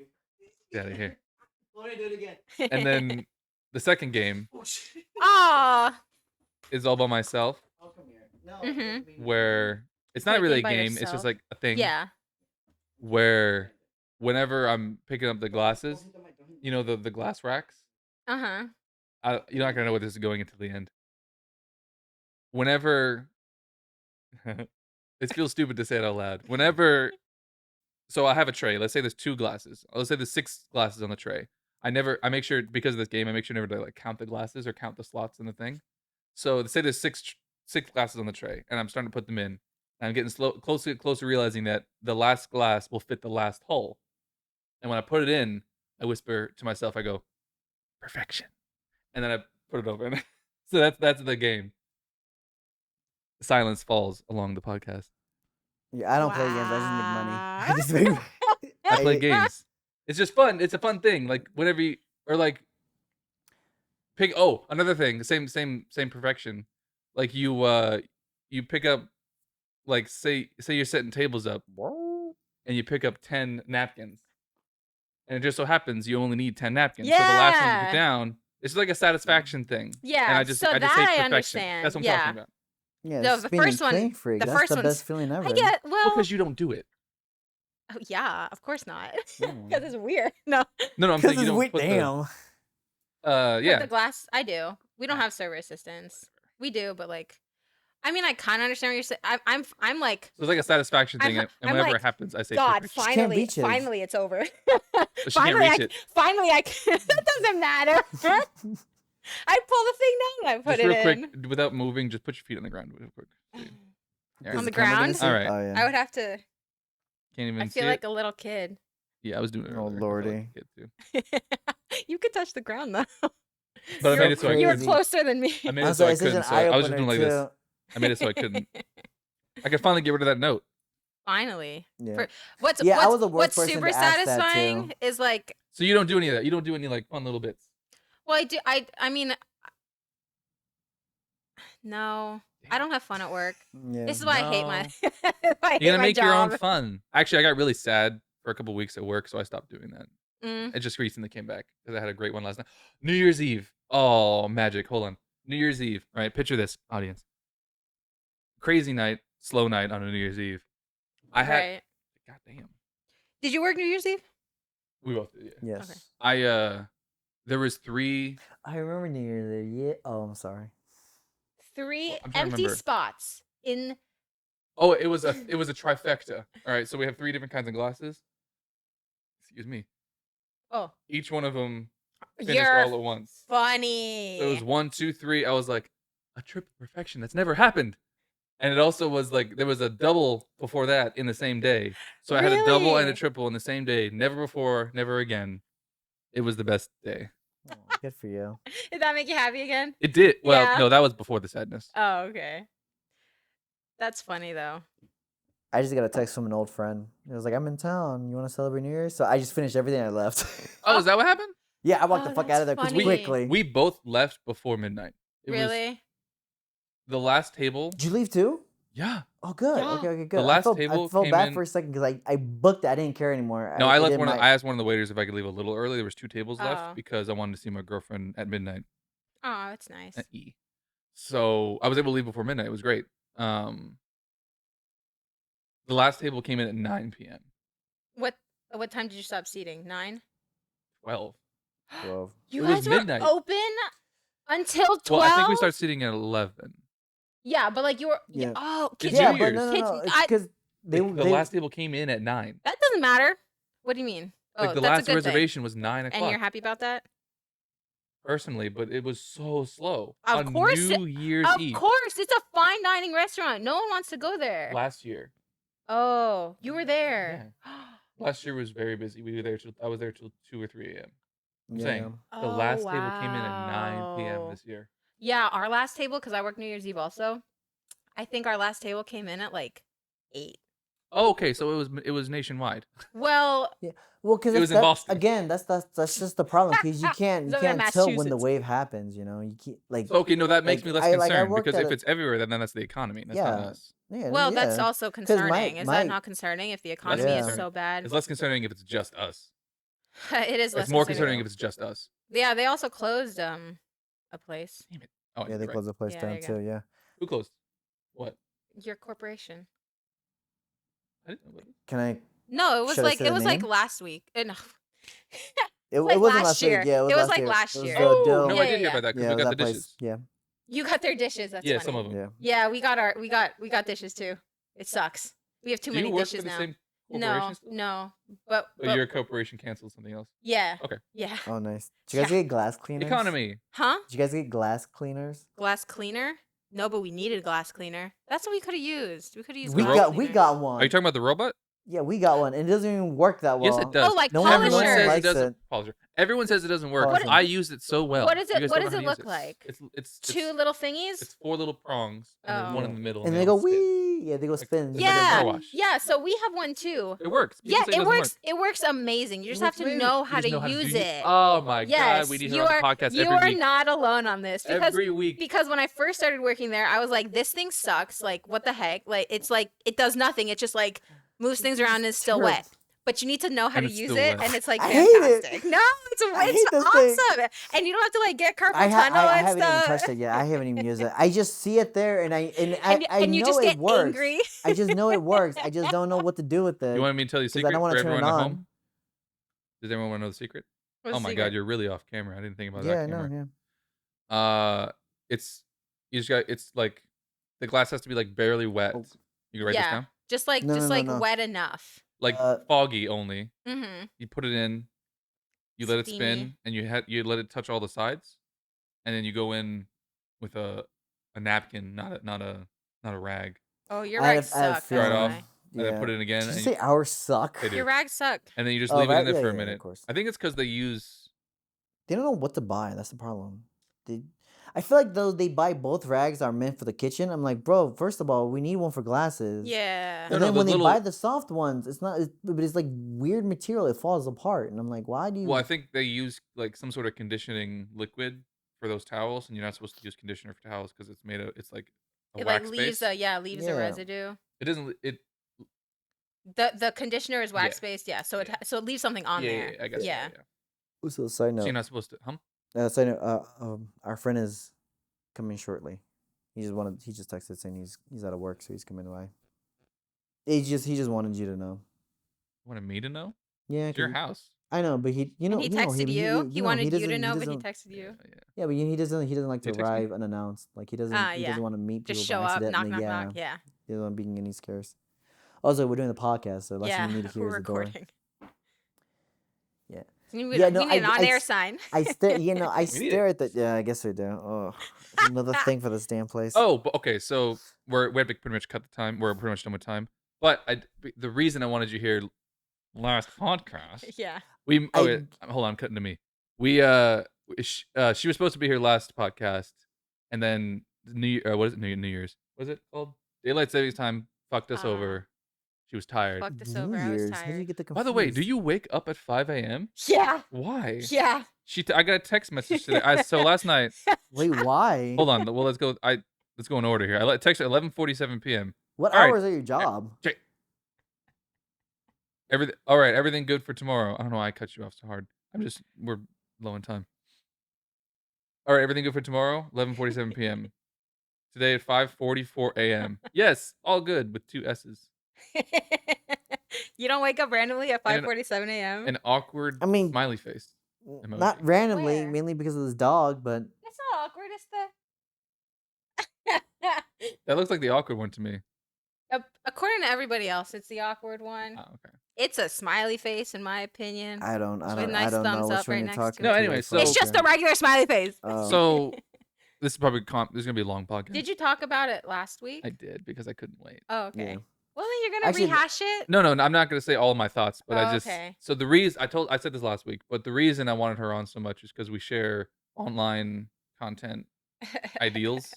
Get out of here. Let me do it again. And then the second game Oh shit. Aw. is all by myself, Oh, come here. No. Mhm. where it's Play not a really a game by game, it's yourself. just like a thing Yeah. where whenever I'm picking up the glasses, you know, the glass racks, Uh-huh. you're not gonna know where this is going until the end. Whenever it feels stupid to say it out loud. Whenever so I have a tray. Let's say there's 2 glasses. Let's say there's 6 glasses on the tray. I make sure because of this game, I make sure never to like count the glasses or count the slots in the thing. So let's say there's 6 glasses on the tray, and I'm starting to put them in. And I'm getting closer realizing that the last glass will fit the last hole. And when I put it in, I whisper to myself, I go, perfection. And then I put it over. So that's the game. Silence falls along the podcast. Yeah, I don't play games. I just make money. I just make. I play games. It's just fun. It's a fun thing. Like whenever you or like pick. Oh, another thing. Same perfection. Like you pick up like say you're setting tables up and you pick up 10 napkins, and it just so happens you only need 10 napkins. So the last one you put Yeah. down, it's like a satisfaction thing. And Yeah. I just So say that I perfection. understand. That's what I'm Yeah. talking about. Yeah, No, it's the being a first one- clean freak. the That's first the one's- best feeling ever. I get well. Because you don't do it. Oh, yeah, of course not. Mm. Because it's weird. No. No, I'm Because saying you it's don't weird. put Damn. the Put yeah. the glass. I do. We don't have server assistants. We do, but like, I mean, I kind of understand what you're saying. I'm like, So it's like a satisfaction thing, I'm and whenever like, it happens, I say God, perfection. She can't finally, reach it. finally, it's over. She can't reach it. Finally, I can. That doesn't matter. I pull the thing down and I put Just it real in. quick, without moving, just put your feet on the ground real quick. See. There Does you the the go. camera ground? get see? All right. Oh, yeah. I would have to. Can't even I see feel like it. a little kid. Yeah, I was doing it Oh, earlier. I felt lordy. like a kid too. You could touch the ground though. But I you made were, it so I you were crazy. couldn't. closer than me. I made I'm it so I sorry, it's such couldn't. an So I was just eye-opener, doing like this. too. I made it so I couldn't. I could finally get rid of that note. Finally. Yeah. For, what's Yeah, I what's, was the worst what's person super to ask that, satisfying too. is like, So you don't do any of that. You don't do any like fun little bits. well, I do. I mean, no, I don't have fun at work. Yeah. This is why I hate my. No. I hate You gotta my make your own job. fun. Actually, I got really sad for a couple weeks at work, so I stopped doing that. Mm. It just recently came back because I had a great one last night. New Year's Eve. Oh, magic. Hold on. New Year's Eve. All right, picture this, audience. Crazy night, slow night on a New Year's Eve. I had. Right. God damn. Did you work New Year's Eve? We both did. Yeah. Yes. I there was 3. I remember New Year's Eve. Yeah. Oh, I'm sorry. 3 Well, I'm trying to empty remember. spots in. Oh, it was a trifecta. All right, so we have 3 different kinds of glasses. Excuse me. Oh, Each one of them finished you're all at once. funny. So it was 1, 2, 3. I was like, a triple perfection. That's never happened. And it also was like there was a double before that in the same day. So I had a double and a Really? triple in the same day. Never before, never again. It was the best day. Oh, good for you. Did that make you happy again? It did. Well, Yeah. no, that was before the sadness. Oh, okay. That's funny though. I just got a text from an old friend. It was like, I'm in town. You want to celebrate New Year's? So I just finished everything and I left. Oh, is that what happened? Yeah, I walked Oh, the fuck that's out of there funny. quickly. We both left before midnight. It was Really? the last table. Did you leave too? Yeah. Oh, good. Yeah. Okay, good. last I table felt came bad in- for a second because I booked it. I didn't care anymore. No, I left did one. my- I asked one of the waiters if I could leave a little early. There was 2 tables Oh. left because I wanted to see my girlfriend at midnight Oh, that's nice. at E. So I was able to leave before midnight. It was great. The last table came in at 9 p.m. What time did you stop seating? 9? 12. 12. You It was guys were midnight. open until 12? Well, I think we started sitting at 11. Yeah, but like you were. Yeah. Oh, It's kids. New Yeah, were- but Year's. no. Kids, It's I- because The last table came in at 9. that doesn't matter. What do you mean? Oh, Like the that's last a good reservation was 9 thing. o'clock. And you're happy about that? Personally, but it was so slow. Of on course New Year's Of Eve course, it's a fine dining restaurant. No one wants to go there. last year. Oh, you were there. Last year was very busy. I was there till 2 or 3 a.m. I'm Yeah. saying the last table came in at 9 p.m. wow. this year. Yeah, our last table, because I work New Year's Eve also. I think our last table came in at like 8. Oh, okay, so it was nationwide. Well, Well, because It was in Boston. Again, that's just the problem because you can't So they're tell when the Massachusetts. wave happens. You know, you can't like. So, okay, no, that makes Like, me less I concerned worked because at if a- it's everywhere, then that's the economy. That's not Yeah. us. Yeah, well, that's yeah. also concerning. Is my- that not concerning if the economy is concerning. so bad? It's less concerning if it's just us. It is less It's more concerning if it's just us. Yeah, they also closed a place. Damn it. Oh, Yeah, they right. closed the place Yeah, down there you too. Yeah. Who closed? What? Your corporation. I didn't know about it. Can I? No, it was Should I like say it the was like name? last week. No. It like wasn't last week. year. Yeah, It was like year. last It was year. the Oh, Dill- no, Yeah, I did hear yeah, about that because yeah, we it was got that the place. dishes. Yeah. You got their dishes. That's Yeah, funny. some of them. Yeah. Yeah, we got dishes too. It sucks. We have too Do many you work dishes for the now. same No, corporation still? no, but, Or your corporation canceled something else? yeah, Okay. yeah. Oh, nice. Did you guys get glass cleaners? Economy. Huh? Did you guys get glass cleaners? Glass cleaner? No, but we needed a glass cleaner. That's what we could have used. We could have used. We glass got cleaner. one. Are you talking about the robot? Yeah, we got one, and it doesn't even work that well. Yes, it does. Oh, like No one Everyone polisher. says it likes doesn't. it. Polisher. Everyone says it doesn't work. What is- I use it so well. What is it- You guys what don't know does how it to use look like? It's Two little thingies. It's 4 little prongs and then one in Oh. the middle. And they go all spin. wee. Yeah, they go spin. it's like a car Yeah, wash. yeah. So we have one too. It works. People Yeah, say it doesn't works. Work. It works amazing. You just It have works to amazing. know You how just to know how to use do it. Oh my Yes, god, we need you her on are. the podcast You every are week. not alone on this because Every week. because when I first started working there, I was like, this thing sucks. Like, what the heck? Like, it's like it does nothing. It just like moves things around and it's still Terrible. wet. But you need to know how And to it's use still it, wet. and it's like I hate it. fantastic. No, I hate it's this thing. awesome, and you don't have to like get carpal I tunnel haven't and even stuff. touched it yet. I haven't even used it. I just see it there, and I and you know just it get works. angry. I just know it works. I just don't know what to do with it. You want me to tell you a 'cause I secret don't wanna for turn it everyone at on. home? Does everyone want to know the secret? What's Oh the my secret? god, you're really off camera. I didn't think about Yeah, that no, camera. yeah. It's you just got. It's like the glass has to be like barely wet. Oh. You can write this Yeah. down. Just like No, no. wet enough. Like Uh, foggy only. Mm-hmm. You put it in. You let it spin, Steamy. and you let it touch all the sides, and then you go in with a napkin, not a rag, Oh, your I rags have- I have suck. Dry it that's off. why. and then put it in again, Did you and say ours suck? They do. Your rags suck. and then you just Oh, leave it in that- there yeah, for a yeah, of minute. course. I think it's because they use. They don't know what to buy. That's the problem. I feel like though they buy both rags are meant for the kitchen. I'm like, bro. First of all, we need one for glasses. Yeah. No, And no, then the when they little- buy the soft ones, it's not. But it's like weird material. It falls apart, and I'm like, why do you? Well, I think they use like some sort of conditioning liquid for those towels, and you're not supposed to use conditioner for towels because it's made of. It's like a It like wax leaves base. leaves a Yeah. residue. It doesn't. It. The conditioner is wax Yeah. based, yeah. So Yeah. so it leaves something on yeah, there. yeah, I guess. Yeah. So side So note. you're not supposed to. Side note. Our friend is coming shortly. He just texted saying he's out of work, so he's coming by. He just wanted you to know. Wanted me to know? Yeah, It's your 'cause house. I know, but he And he texted you. He wanted you to doesn't- know, but he doesn't- texted you. Yeah. Yeah, but he doesn't like to Did he text me? arrive unannounced. Like he doesn't Yeah. doesn't want to meet people Just by show up, knock, accidentally. knock, Yeah, knock. Yeah. he doesn't want to be any scares. Also, we're doing the podcast, so the last Yeah. thing you need to hear We're is the door. recording. Yeah. So we Yeah, we no, need an I- on-air I- sign. I stare, I need stare at the. Yeah, I guess we do. Oh, another thing for this damn place. Oh, but okay. So we had to pretty much cut the time. We're pretty much done with time. But the reason I wanted you here last podcast. Yeah. We I- okay. Hold on, cutting to me. We she was supposed to be here last podcast, and then what is it? New Year's. What is it called? Daylight savings time fucked us over. She was tired. Fucked us New over. I was Year's. How did you tired. get the By the way, do confused? you wake up at 5 a.m.? Yeah. Why? Yeah. I got a text message today. So last night. Wait, why? Hold on. Well, let's go. Let's go in order here. I text at 11:47 p.m. What All right. hours are your job? Jay. All right. Everything good for tomorrow. I don't know why I cut you off so hard. We're low in time. All right. Everything good for tomorrow. 11:47 p.m. Today at 5:44 a.m. Yes, all good with 2 S's. You don't wake up randomly at And 5:47 a.m. An awkward smiley face. Emoji. Not randomly, Where? mainly because of this dog, but It's not awkward. It's the. That looks like the awkward one to me. According to everybody else, it's the awkward one. Oh, okay. It's a smiley face, in my opinion. I don't nice know thumbs which up one right you're next talking to it. No, anyway, so- It's just a regular smiley face. So this is probably this is gonna be a long podcast. Did you talk about it last week? I did because I couldn't wait. Oh, okay. Yeah. Well, then you're gonna Actually, rehash it. No, I'm not gonna say all of my thoughts, but Oh, I just okay. so the reason I said this last week, but the reason I wanted her on so much is because we share online content ideals.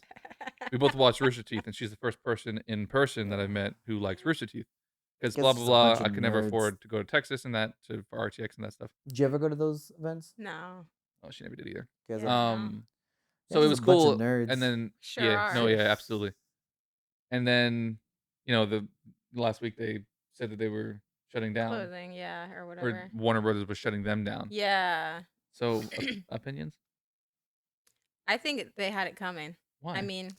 We both watch Rooster Teeth, and she's the first person in person that I've met who likes Rooster Teeth. Because Guess blah it's blah a blah, bunch I of could never nerds. afford to go to Texas and that for RTX and that stuff. Did you ever go to those events? No. Oh, she never did either. 'Cause Yeah. So it Just was a bunch of cool. nerds. And then Sure yeah, no, are. yeah, absolutely. And then the last week they said that they were shutting down, Clothing, yeah, or or whatever. Warner Brothers was shutting them down. Yeah. So opinions? I think they had it coming. Why? I mean,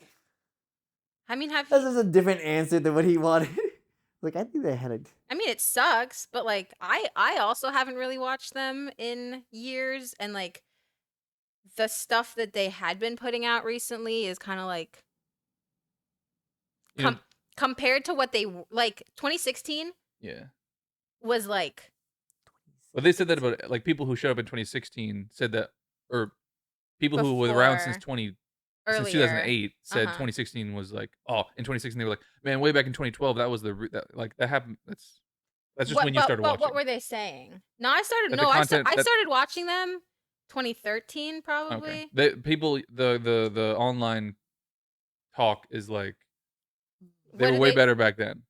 have That's you, just a different answer than what he wanted. Like, I think they had it. I mean, it sucks, but like, I also haven't really watched them in years, and like, the stuff that they had been putting out recently is kind of like, You know- compared to what they like. 2016 yeah. was like, But they said that about like people who showed up in 2016 said that, or people who were around since Before. 2008 said Uh-huh. 2016 was like, oh, in 2016 they were like, man, way back in 2012 that was that happened. That's just when you started watching. What were they saying? No, I started. That the No, I content- that- started watching them 2013 probably. Okay. The online talk is like they What were do way they- better back then.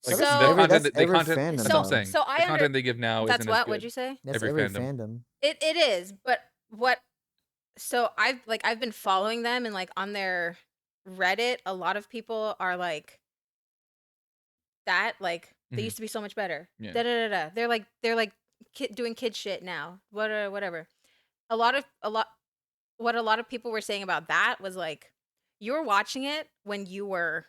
Like So- the Every- content, that's the every content. fandom, That's what I'm though. saying. So I the under- content they give now That's isn't what? as good. What'd you say? That's Every every fandom. fandom. It is, but so I've been following them, and like on their Reddit, a lot of people are like that. Like they Mhm. used to be so much better. Yeah. Da da da da. They're like doing kid shit now. Whatever. What a lot of people were saying about that was like, you were watching it when you were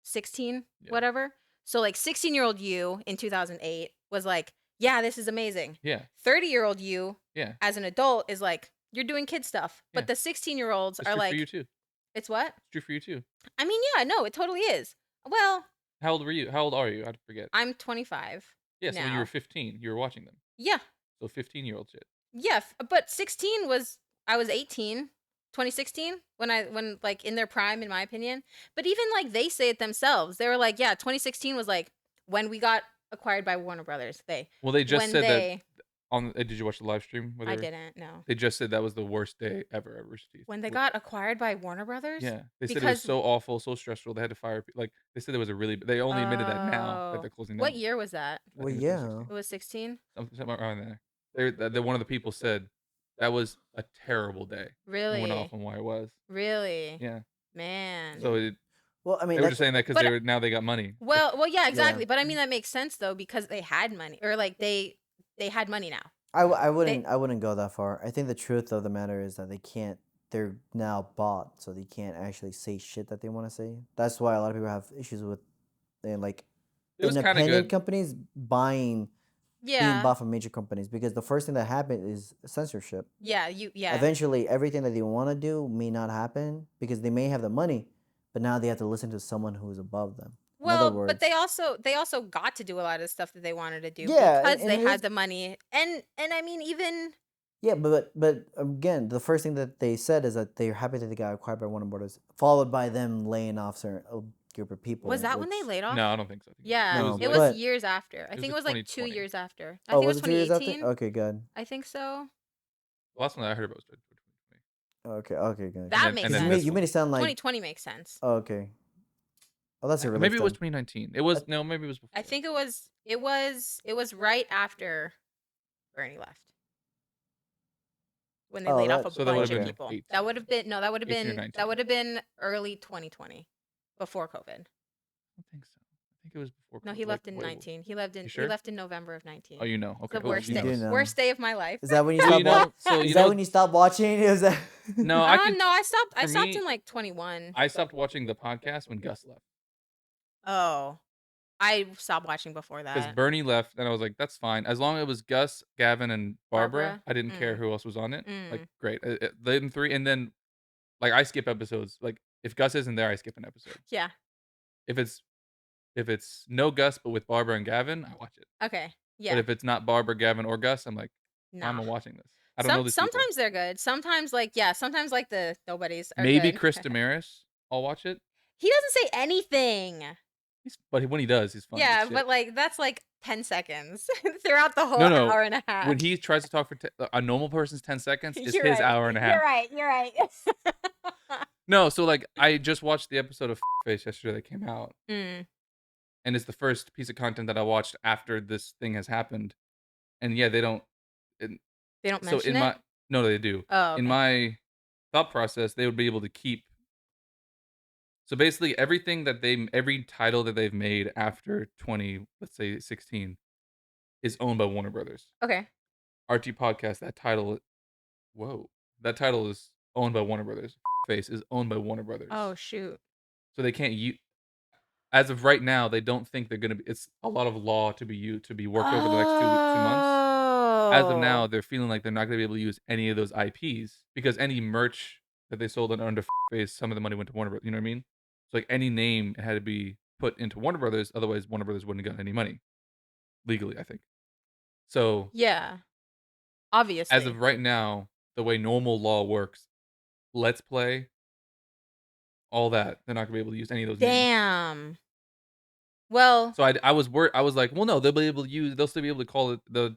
16, Yeah. whatever. So like 16-year-old you in 2008 was like, yeah, this is amazing. Yeah. 30-year-old you Yeah. as an adult is like, you're doing kid stuff. But Yeah. the 16-year-olds It's are true like, for you too. it's what? It's true for you too. I mean, yeah, no, it totally is. Well, How old were you? How old are you? I forget. I'm 25. Yeah, so when you now. were 15, you were watching them. Yeah. So 15-year-old shit. Yeah, but 16 was, I was 18, 2016 when like in their prime, in my opinion. But even like they say it themselves. They were like, yeah, 2016 was like when we got acquired by Warner Brothers. Well, they just when said that they, on. Did you watch the live stream? where they I were- didn't, no. They just said that was the worst day ever at Rooster Teeth. When they got acquired by Warner Brothers? Yeah, they said it was Because- so awful, so stressful. They had to fire. Like they said, there was a really. They only admitted that now that Oh. they're closing down. What year was that? I Well, think yeah. 2016. It was 16? Something around there. One of the people said that was a terrible day. And Really? went off on why it was. Really? Yeah. Man. So Well, I mean, they were that's, just saying that because But- now they got money. Well, yeah, exactly. But I mean, that makes sense though, because they had money, or like they had money now. I wouldn't go that far. I think the truth of the matter is that they can't. They're now bought, so they can't actually say shit that they want to say. That's why a lot of people have issues with, like, It was kind of independent good. companies being Yeah. bought from major companies, because the first thing that happened is censorship. Yeah. Eventually, everything that they want to do may not happen because they may have the money, but now they have to listen to someone who is above them. In other Well, words, but they also got to do a lot of the stuff that they wanted to do Yeah, because and they it had is- the money. And I mean, even yeah, but again, the first thing that they said is that they're happy that they got acquired by Warner Brothers, followed by them laying off a group of people. was that when they which- laid off? No, I don't think so. I think Yeah, No, it but- was years after. I was think it like was like 2 2020. years after. I Oh, think it was was it 2 years after? 2018. Okay, good. I think so. The last one I heard about was 2020. Okay, good. That then- makes and then sense. this You made it sound like 2020 makes sense. oh, okay. Oh, that's a relief. Maybe it was then. 2019. It was no, maybe it was before. I think it was right after Bernie left. when they Oh, laid off that- a So that would bunch have of been people. 18. That would have been 18 or 19. that would have been early 2020, before COVID. I don't think so. I think it was before. No, COVID, he like, left in way- 19. He left in You sure? he left in November of 19. Oh, you know. It's Okay. the Oh, worst she You day. do knows. know. Worst day of my life. Is that when you Well, stopped? you know. So Is you that know. when you stopped watching? Is that? No, I can. No, I stopped for me- in like 21. I stopped watching the podcast when Gus left Oh. I stopped watching before because that. Bernie left, and I was like, that's fine as long as it was Gus, Gavin, and Barbara. Barbara? I didn't care Mm. who else was on it. Mm. Like, great, them three, and then like I skip episodes. Like if Gus isn't there, I skip an episode. Yeah. If it's no Gus but with Barbara and Gavin, I watch it. Okay. Yeah. But if it's not Barbara, Gavin, or Gus, I'm like, why am I Nah. watching this? I don't know these people. Sometimes they're good. Sometimes sometimes like the nobodies are Maybe good. Chris Damaris, I'll watch it. He doesn't say anything. But when he does, he's funny. as Yeah, shit. but like that's like 10 seconds throughout the whole No. hour and a half. When he tries to talk for a normal person's 10 seconds is You're his right. hour and a half. You're right. No, so like I just watched the episode of Face yesterday that came out, Mm. and it's the first piece of content that I watched after this thing has happened. And yeah, they don't. They don't So mention in it? my no, they do. Oh, okay. In my thought process, they would be able to keep. So basically, every title that they've made after 20, let's say 16, is owned by Warner Brothers. Okay. RT Podcast, that title is owned by Warner Brothers. Face is owned by Warner Brothers. Oh shoot. So they can't use. As of right now, they don't think they're gonna be. It's a lot of law to be worked over the next 2 months. As of now, they're feeling like they're not gonna be able to use any of those IPs because any merch that they sold under Face, some of the money went to Warner Brothers. You know what I mean? So like any name had to be put into Warner Brothers, otherwise Warner Brothers wouldn't have gotten any money legally, I think. So Yeah. Obviously. as of right now, the way normal law works, Let's Play, all that, they're not gonna be able to use any of those names. Damn. Well, So I was worried. I was like, well, no, they'll still be able to call it the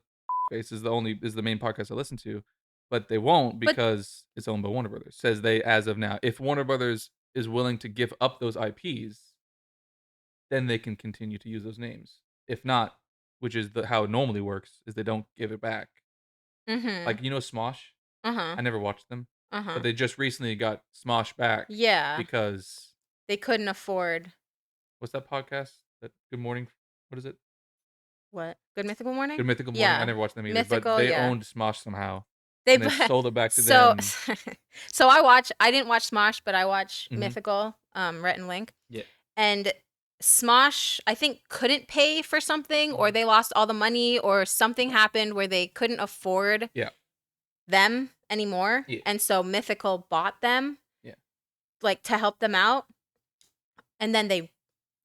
Face is the main podcast I listen to, but they won't because it's owned by Warner Brothers. Says they as of now. If Warner Brothers is willing to give up those IPs, then they can continue to use those names. If not, which is how it normally works, is they don't give it back. mhm. Like Smosh. Uh-huh. I never watched them, Uh-huh. but they just recently got Smosh back Yeah. because They couldn't afford what's that podcast? That Good Morning. What is it? what? Good Mythical Morning? Good Mythical Morning. Yeah. I never watched them either, Mythical, but they yeah. owned Smosh somehow. They And they sold it back to so, them. so I didn't watch Smosh, but I watched Mhm. Mythical, Rhett and Link. Yeah. And Smosh, I think, couldn't pay for something, Mm-hmm. or they lost all the money, or something happened where they couldn't afford Yeah. them anymore. Yeah. And so Mythical bought them, Yeah. like to help them out, and then they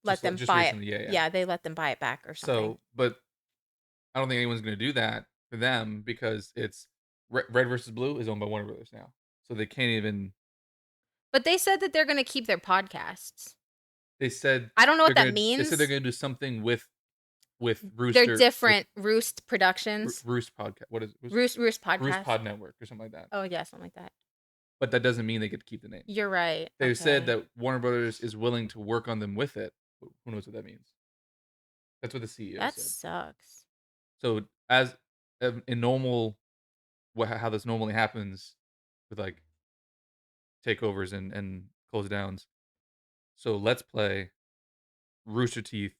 let them Just buy recently, it. yeah. They let them buy it back or something. So, but I don't think anyone's going to do that for them because it's Red versus Blue is owned by Warner Brothers now, so they can't even. But they said that they're going to keep their podcasts. They said I don't know what they're that gonna- means. They said they're going to do something with Rooster. They're different. Roost Productions. Roost podcast. What is it? Roost Podcast. Roost Pod Network or something like that. Oh yeah, something like that. But that doesn't mean they get to keep the name. You're right. They said Okay. that Warner Brothers is willing to work on them with it. Who knows what that means? That's what the CEO That said. sucks. So as in normal, how this normally happens with like takeovers and close downs. So Let's Play, Roosterteeth,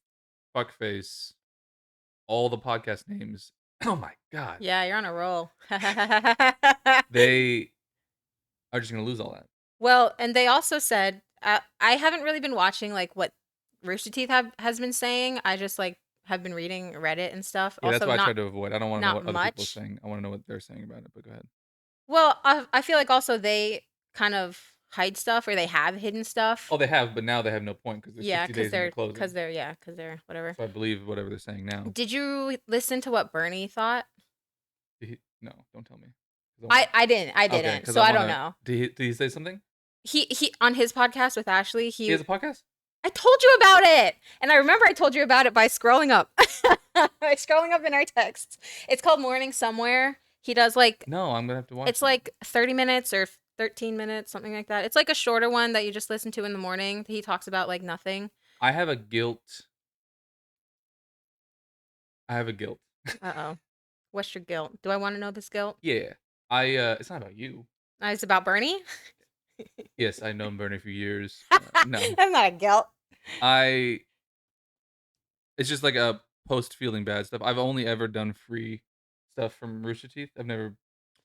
Fuckface, all the podcast names. Oh my god. Yeah, you're on a roll. They are just gonna lose all that. Well, and they also said I haven't really been watching like what Rooster Teeth has been saying. I just like have been reading Reddit and stuff. Yeah, also, that's why I not try to avoid. I don't want to know not what other people are much. saying. I want to know what they're saying about it. But go ahead. well. I feel like also they kind of hide stuff, or they have hidden stuff. Oh, they have, but now they have no point because they're yeah, 60 days into closing. because they're whatever. So I believe whatever they're saying now. Did you listen to what Bernie thought? No, don't tell me. I didn't. Okay, 'cause So I don't wanna- know. Did he say something? He on his podcast with Ashley. He has a podcast? I told you about it, and I remember I told you about it by scrolling up, in our texts. It's called Morning Somewhere. He does like No, I'm gonna have to watch. it's like 30 minutes or 13 minutes, something like that. It's like a shorter one that you just listen to in the morning. He talks about like nothing. I have a guilt. Uh-oh. What's your guilt? Do I want to know this guilt? Yeah, It's not about you. It's about Bernie. Yes, I know Bernie for years. No, I'm not a guilt. it's just like a post feeling bad stuff. I've only ever done free stuff from Rooster Teeth. I've never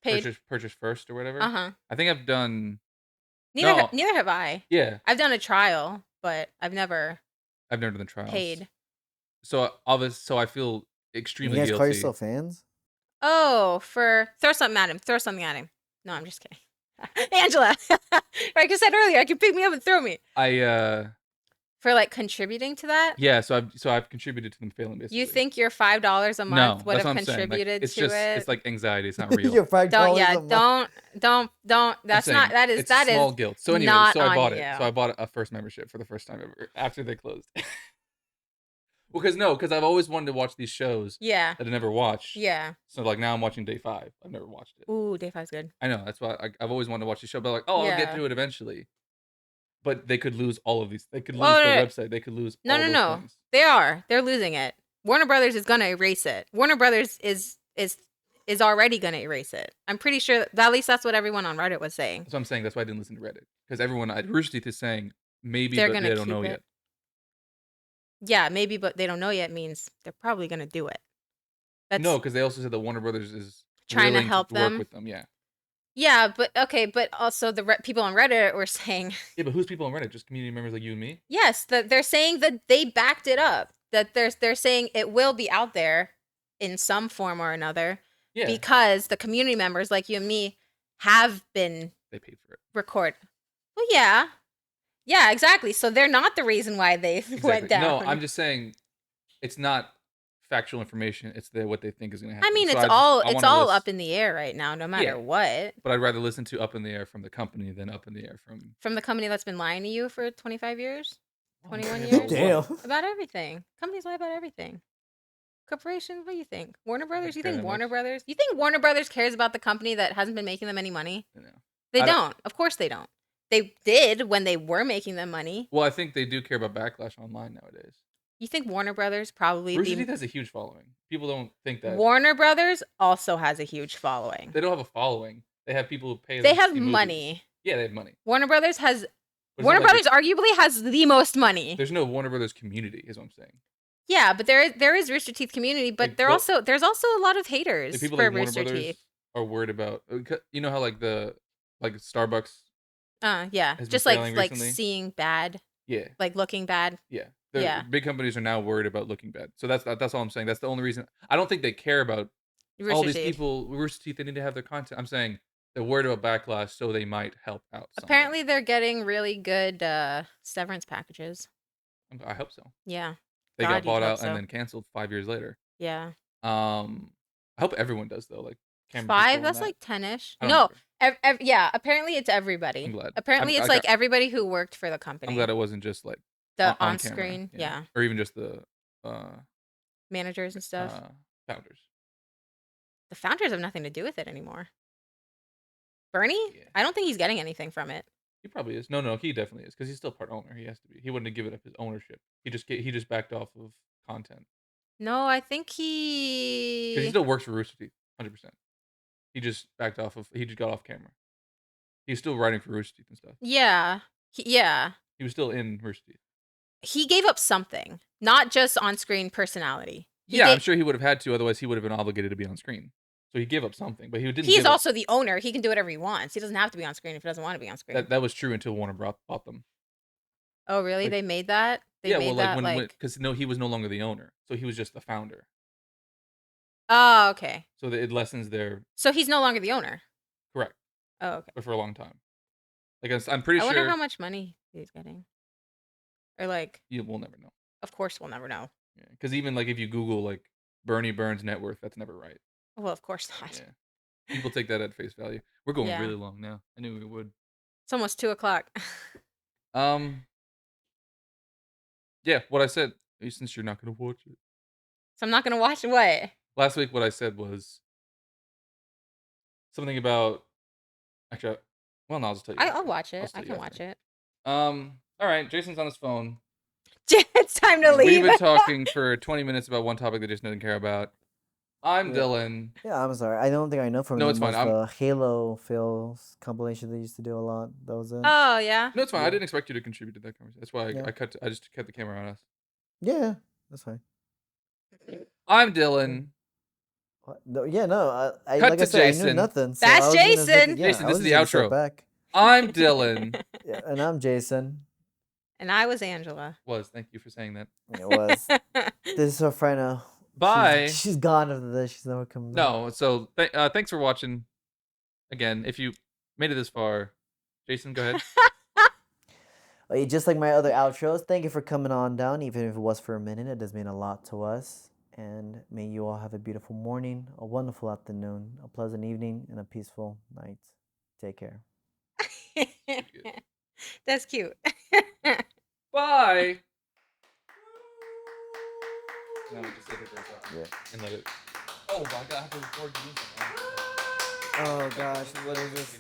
Paid. purchased first or whatever. Uh-huh. I think I've done. Neither No. have I. Yeah, I've done a trial, but I've never I've never done the trials. paid. So I feel You extremely guys call guilty. yourself fans? Oh, throw something at him. Throw something at him. No, I'm just kidding. Angela, like I said earlier, I can pick me up and throw me. For like contributing to that. Yeah, so I've contributed to them failing basically. You think your $5 a month would that's have what I'm saying. Like, contributed it's to just it? it's like anxiety. It's not real. Your $5 Don't a month. don't. That's I'm not. saying That is it's small guilt. So anyway, not so I on bought it. you. So I bought a first membership for the first time ever after they closed. Because I've always wanted to watch these shows Yeah. that I never watched. Yeah. So like now I'm watching Day 5. I've never watched it. Ooh, Day 5's good. I know, that's why I've always wanted to watch the show, but like, I'll get Yeah. to it eventually. But they could lose all of these. They could lose Oh, their no. website. They could lose No, all no, those no. things. They're losing it. Warner Brothers is gonna erase it. Warner Brothers is already gonna erase it. I'm pretty sure at least that's what everyone on Reddit was saying. That's what I'm saying. That's why I didn't listen to Reddit. Because everyone at Rooster Teeth is saying maybe, They're but gonna they don't keep know it. yet. Yeah, maybe, but they don't know yet means they're probably gonna do it. That's No, because they also said that Warner Brothers is trying to willing help work them. with them. Yeah. Yeah, but okay, but also the people on Reddit were saying Yeah, but who's people on Reddit? Just community members like you and me? yes, that they're saying that they backed it up. That they're saying it will be out there in some form or another Yeah. because the community members like you and me have been They paid for it. record. Well, yeah. Yeah, exactly. So they're not the reason why they Exactly. went down. No, I'm just saying it's not factual information. It's what they think is going to happen. I mean, So it's I wanna all up in the air right now, no matter Yeah. what. But I'd rather listen to Up in the Air from the company than Up in the Air from The company that's been lying to you for 25 years, 21 Yeah, years. but Damn. what? About everything. Companies lie about everything. Corporations, what do you think? Warner Brothers? You care think that Warner much. Brothers? You think Warner Brothers cares about the company that hasn't been making them any money? You know. They I don't. Of course they don't. They did when they were making them money. Well, I think they do care about backlash online nowadays. You think Warner Brothers probably Rooster Teeth has a huge following. People don't think that. Warner Brothers also has a huge following. They don't have a following. They have people who pay them They to have see movies. money. Yeah, they have money. Warner Brothers has But it's Warner not like Brothers arguably has the most money. there's no Warner Brothers community, is what I'm saying. Yeah, but there is Rooster Teeth community, but Like, there's also a lot of haters Like, people for like Warner Rooster Brothers Teeth. are worried about. You know how like Starbucks. Yeah, has been just failing like recently? seeing bad, Yeah, like looking bad. yeah. Yeah. Big companies are now worried about looking bad. So that's all I'm saying. That's the only reason. I don't think they care about Rooster all these Teeth. people. Rooster Teeth. They need to have their content. I'm saying they're worried about backlash, so they might help out. somewhere. Apparently, they're getting really good severance packages. I hope so. Yeah, They God, got you'd bought hope out so. and then canceled 5 years later. yeah. I hope everyone does though. Like camera 5. people and That's that. like 10ish. I don't No, remember. yeah. Apparently, it's everybody. I'm glad. Apparently, I'm- it's I like got- everybody who worked for the company. I'm glad it wasn't just like the on on camera, screen, yeah, or even just the managers and stuff. founders. The founders have nothing to do with it anymore. Bernie, Yeah. I don't think he's getting anything from it. He probably is. No, he definitely is because he's still part owner. He has to be. He wouldn't have given up his ownership. He just backed off of content No, I think because he still works for Rooster Teeth, 100%. He just backed off of. He just got off camera. He's still writing for Rooster Teeth and stuff. Yeah, yeah. He was still in Rooster Teeth. He gave up something, not just on-screen personality. Yeah, I'm sure he would have had to. Otherwise, he would have been obligated to be on screen. So he gave up something, but he didn't. He's give up- also the owner. He can do whatever he wants. He doesn't have to be on screen if he doesn't want to be on screen. That was true until Warner bought them. Oh, really? like- They made that? They Yeah, made well, that like because he was no longer the owner, so he was just the founder. Oh, okay. So that it lessens their So he's no longer the owner. correct, Oh, okay. but for a long time. Like I'm pretty I sure wonder how much money he's getting. Or like, we'll never know. of course we'll never know. Yeah, because even like if you Google like Bernie Burns net worth, that's never right. Well, of course not. Yeah, people take that at face value. We're going Yeah. really long now. I knew we would. It's almost 2:00. Yeah, what I said. Since you're not gonna watch it. So I'm not gonna watch what? Last week, what I said was something about. Actually, well, no, I'll just tell you. I'll after. watch I'll it. tell I you can after. watch it. All right. Jason's on his phone. It's time to leave. We've been talking for 20 minutes about one topic that Jason doesn't care about. I'm Yeah. Dylan. Yeah, I'm sorry. I don't think I know from No, them it's fine. was the Halo Phils compilation they used to do a lot. That was it. Oh yeah. No, it's fine. I Yeah. didn't expect you to contribute to that conversation. That's why Yeah. I just kept the camera on us. Yeah, that's fine. I'm Dylan. What? No, yeah, no. I Cut like I to said, I knew Jason. nothing. So That's I was gonna Jason. yeah, Jason, I this was is just the gonna sit outro. back. I'm Dylan. Yeah, and I'm Jason. And I was Angela. Thank you for saying that. It was. This is her friend now. Bye. She's gone after this. She's never coming back. No, so thanks for watching. Again, if you made it this far, Jason, go ahead. Just like my other outros, thank you for coming on down, even if it was for a minute. It does mean a lot to us. And may you all have a beautiful morning, a wonderful afternoon, a pleasant evening, and a peaceful night. Take care. That's cute. Bye. No, just take it for a second. Yeah. And let it. Oh my god, I have to record you. Oh gosh, what is this?